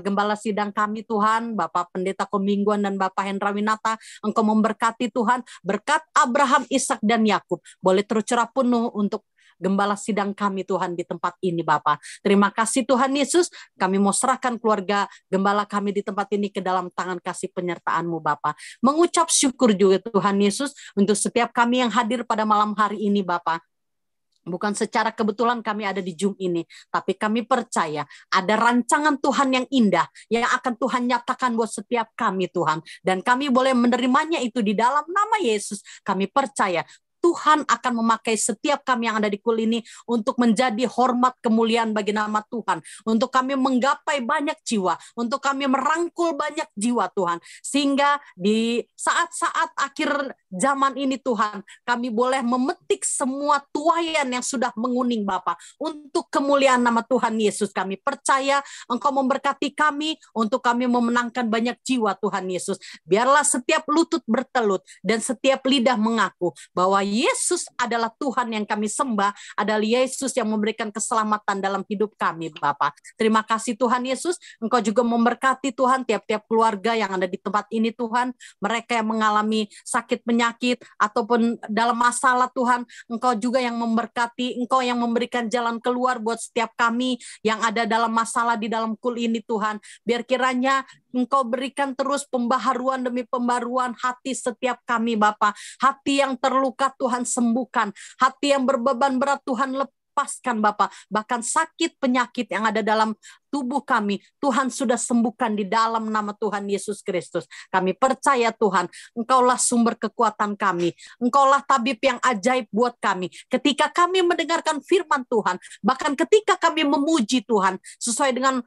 Gembala sidang kami Tuhan, Bapak Pendeta Komingguan dan Bapak Hendra Winata. Engkau memberkati Tuhan, berkat Abraham, Ishak dan Yakub boleh tercurah penuh untuk gembala sidang kami Tuhan di tempat ini Bapak. Terima kasih Tuhan Yesus, kami mau serahkan keluarga gembala kami di tempat ini ke dalam tangan kasih penyertaan-Mu Bapak. Mengucap syukur juga Tuhan Yesus untuk setiap kami yang hadir pada malam hari ini Bapak. Bukan secara kebetulan kami ada di Zoom ini, tapi kami percaya ada rancangan Tuhan yang indah yang akan Tuhan nyatakan buat setiap kami Tuhan. Dan kami boleh menerimanya itu di dalam nama Yesus. Kami percaya Tuhan akan memakai setiap kami yang ada di KUL ini untuk menjadi hormat kemuliaan bagi nama Tuhan. Untuk kami menggapai banyak jiwa, untuk kami merangkul banyak jiwa Tuhan. Sehingga di saat-saat akhir zaman ini Tuhan, kami boleh memetik semua tuaian yang sudah menguning Bapa. Untuk kemuliaan nama Tuhan Yesus kami percaya Engkau memberkati kami untuk kami memenangkan banyak jiwa Tuhan Yesus. Biarlah setiap lutut bertelut dan setiap lidah mengaku bahwa Yesus adalah Tuhan yang kami sembah, adalah Yesus yang memberikan keselamatan dalam hidup kami Bapak. Terima kasih Tuhan Yesus, Engkau juga memberkati Tuhan tiap-tiap keluarga yang ada di tempat ini Tuhan, mereka yang mengalami sakit penyakit ataupun dalam masalah Tuhan, Engkau juga yang memberkati, Engkau yang memberikan jalan keluar buat setiap kami yang ada dalam masalah di dalam KUL ini Tuhan. Biar kiranya Engkau berikan terus pembaharuan demi pembaruan hati setiap kami Bapa. Hati yang terluka Tuhan sembuhkan. Hati yang berbeban berat Tuhan lepaskan Bapa. Bahkan sakit penyakit yang ada dalam tubuh kami, Tuhan sudah sembuhkan di dalam nama Tuhan Yesus Kristus. Kami percaya Tuhan, Engkaulah sumber kekuatan kami. Engkaulah tabib yang ajaib buat kami. Ketika kami mendengarkan firman Tuhan, bahkan ketika kami memuji Tuhan, sesuai dengan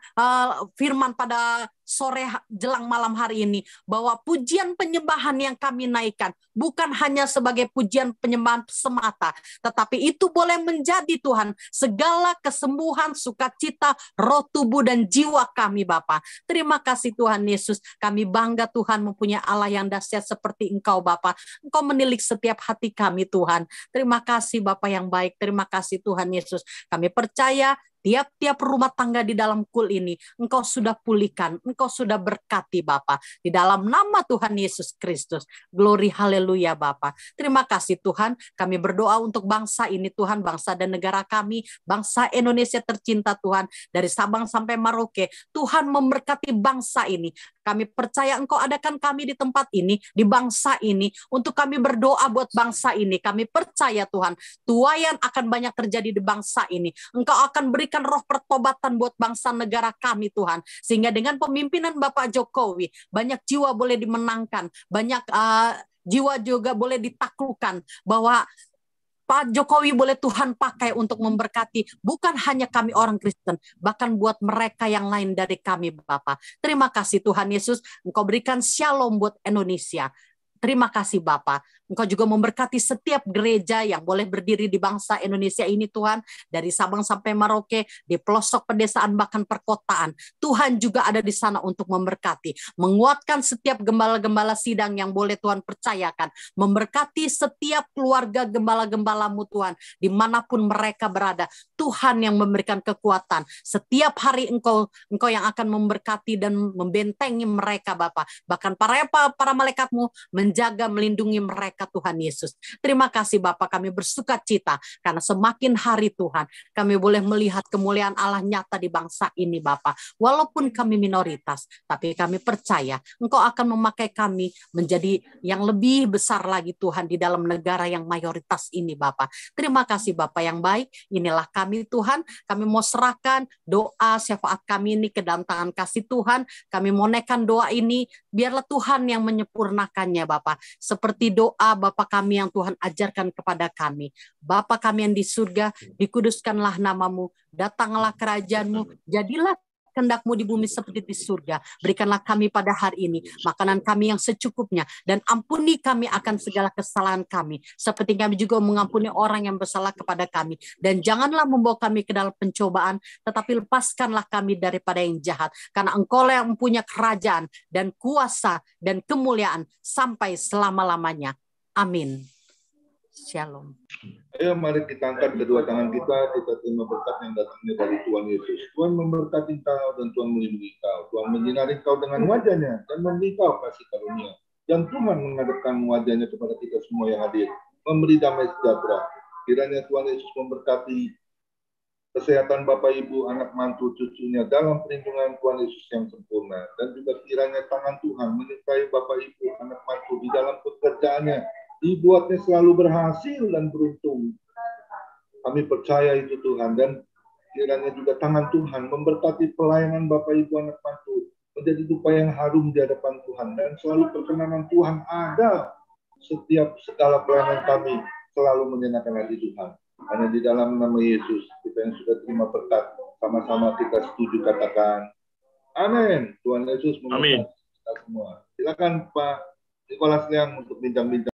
firman pada sore jelang malam hari ini, bahwa pujian penyembahan yang kami naikkan bukan hanya sebagai pujian penyembahan semata, tetapi itu boleh menjadi Tuhan segala kesembuhan, sukacita, roh tubuh dan jiwa kami Bapa. Terima kasih Tuhan Yesus, kami bangga Tuhan mempunyai Allah yang dahsyat seperti Engkau Bapa. Engkau menilik setiap hati kami Tuhan. Terima kasih Bapa yang baik, terima kasih Tuhan Yesus. Kami percaya tiap-tiap rumah tangga di dalam KUL ini Engkau sudah pulihkan, Engkau sudah berkati Bapa. Di dalam nama Tuhan Yesus Kristus. Glory haleluya Bapa. Terima kasih Tuhan, kami berdoa untuk bangsa ini Tuhan, bangsa dan negara kami, bangsa Indonesia tercinta Tuhan, dari Sabang sampai Merauke. Tuhan memberkati bangsa ini. Kami percaya Engkau adakan kami di tempat ini, di bangsa ini, untuk kami berdoa buat bangsa ini. Kami percaya Tuhan, tuaian akan banyak terjadi di bangsa ini. Engkau akan berikan roh pertobatan buat bangsa negara kami Tuhan. Sehingga dengan pemimpinan Bapak Jokowi, banyak jiwa boleh dimenangkan, banyak jiwa juga boleh ditaklukkan, bahwa Pak Jokowi boleh Tuhan pakai untuk memberkati bukan hanya kami orang Kristen, bahkan buat mereka yang lain dari kami Bapa. Terima kasih Tuhan Yesus, Engkau berikan shalom buat Indonesia. Terima kasih Bapa. Engkau juga memberkati setiap gereja yang boleh berdiri di bangsa Indonesia ini Tuhan. Dari Sabang sampai Merauke, di pelosok pedesaan bahkan perkotaan. Tuhan juga ada di sana untuk memberkati. Menguatkan setiap gembala-gembala sidang yang boleh Tuhan percayakan. Memberkati setiap keluarga gembala-gembalamu Tuhan. Dimanapun mereka berada. Tuhan yang memberikan kekuatan. Setiap hari Engkau yang akan memberkati dan membentengi mereka Bapa. Bahkan para malaikatmu menjaga, melindungi mereka Tuhan Yesus. Terima kasih Bapa, kami bersuka cita karena semakin hari Tuhan kami boleh melihat kemuliaan Allah nyata di bangsa ini Bapa. Walaupun kami minoritas, tapi kami percaya Engkau akan memakai kami menjadi yang lebih besar lagi Tuhan di dalam negara yang mayoritas ini Bapa. Terima kasih Bapa yang baik. Inilah kami Tuhan, kami mau serahkan doa syafaat kami ini ke dalam tangan kasih Tuhan. Kami mau naikkan doa ini, biarlah Tuhan yang menyempurnakannya Bapa. Seperti doa Bapa kami yang Tuhan ajarkan kepada kami. Bapa kami yang di surga, dikuduskanlah namamu, datanglah kerajaanmu, jadilah kehendak-Mu di bumi seperti di surga. Berikanlah kami pada hari ini makanan kami yang secukupnya, dan ampuni kami akan segala kesalahan kami, seperti kami juga mengampuni orang yang bersalah kepada kami. Dan janganlah membawa kami ke dalam pencobaan, tetapi lepaskanlah kami daripada yang jahat. Karena Engkau yang mempunyai kerajaan dan kuasa dan kemuliaan sampai selama-lamanya. Amin. Shalom. Ayo mari kita angkat kedua tangan kita terima berkat yang datangnya dari Tuhan Yesus. Tuhan memberkati kau dan Tuhan melindungi kau. Tuhan menyinari kau dengan wajahnya dan memberi kau kasih karunia. Dan Tuhan menghadapkan wajahnya kepada kita semua yang hadir, memberi damai sejahtera. Kiranya Tuhan Yesus memberkati kesehatan Bapak Ibu, anak mantu, cucunya dalam perlindungan Tuhan Yesus yang sempurna. Dan juga kiranya tangan Tuhan menyertai Bapak Ibu, anak mantu di dalam pekerjaannya, dibuatnya selalu berhasil dan beruntung. Kami percaya itu Tuhan, dan kiranya juga tangan Tuhan memberkati pelayanan Bapak Ibu anak mantu menjadi dupa yang harum di hadapan Tuhan, dan selalu perkenanan Tuhan ada setiap segala pelayanan kami selalu menyenangkan hati Tuhan. Hanya di dalam nama Yesus kita yang sudah terima berkat, sama-sama kita setuju katakan amin. Tuhan Yesus memberkati kita semua. Silakan Pak Nikolas Liang untuk bincang-bincang.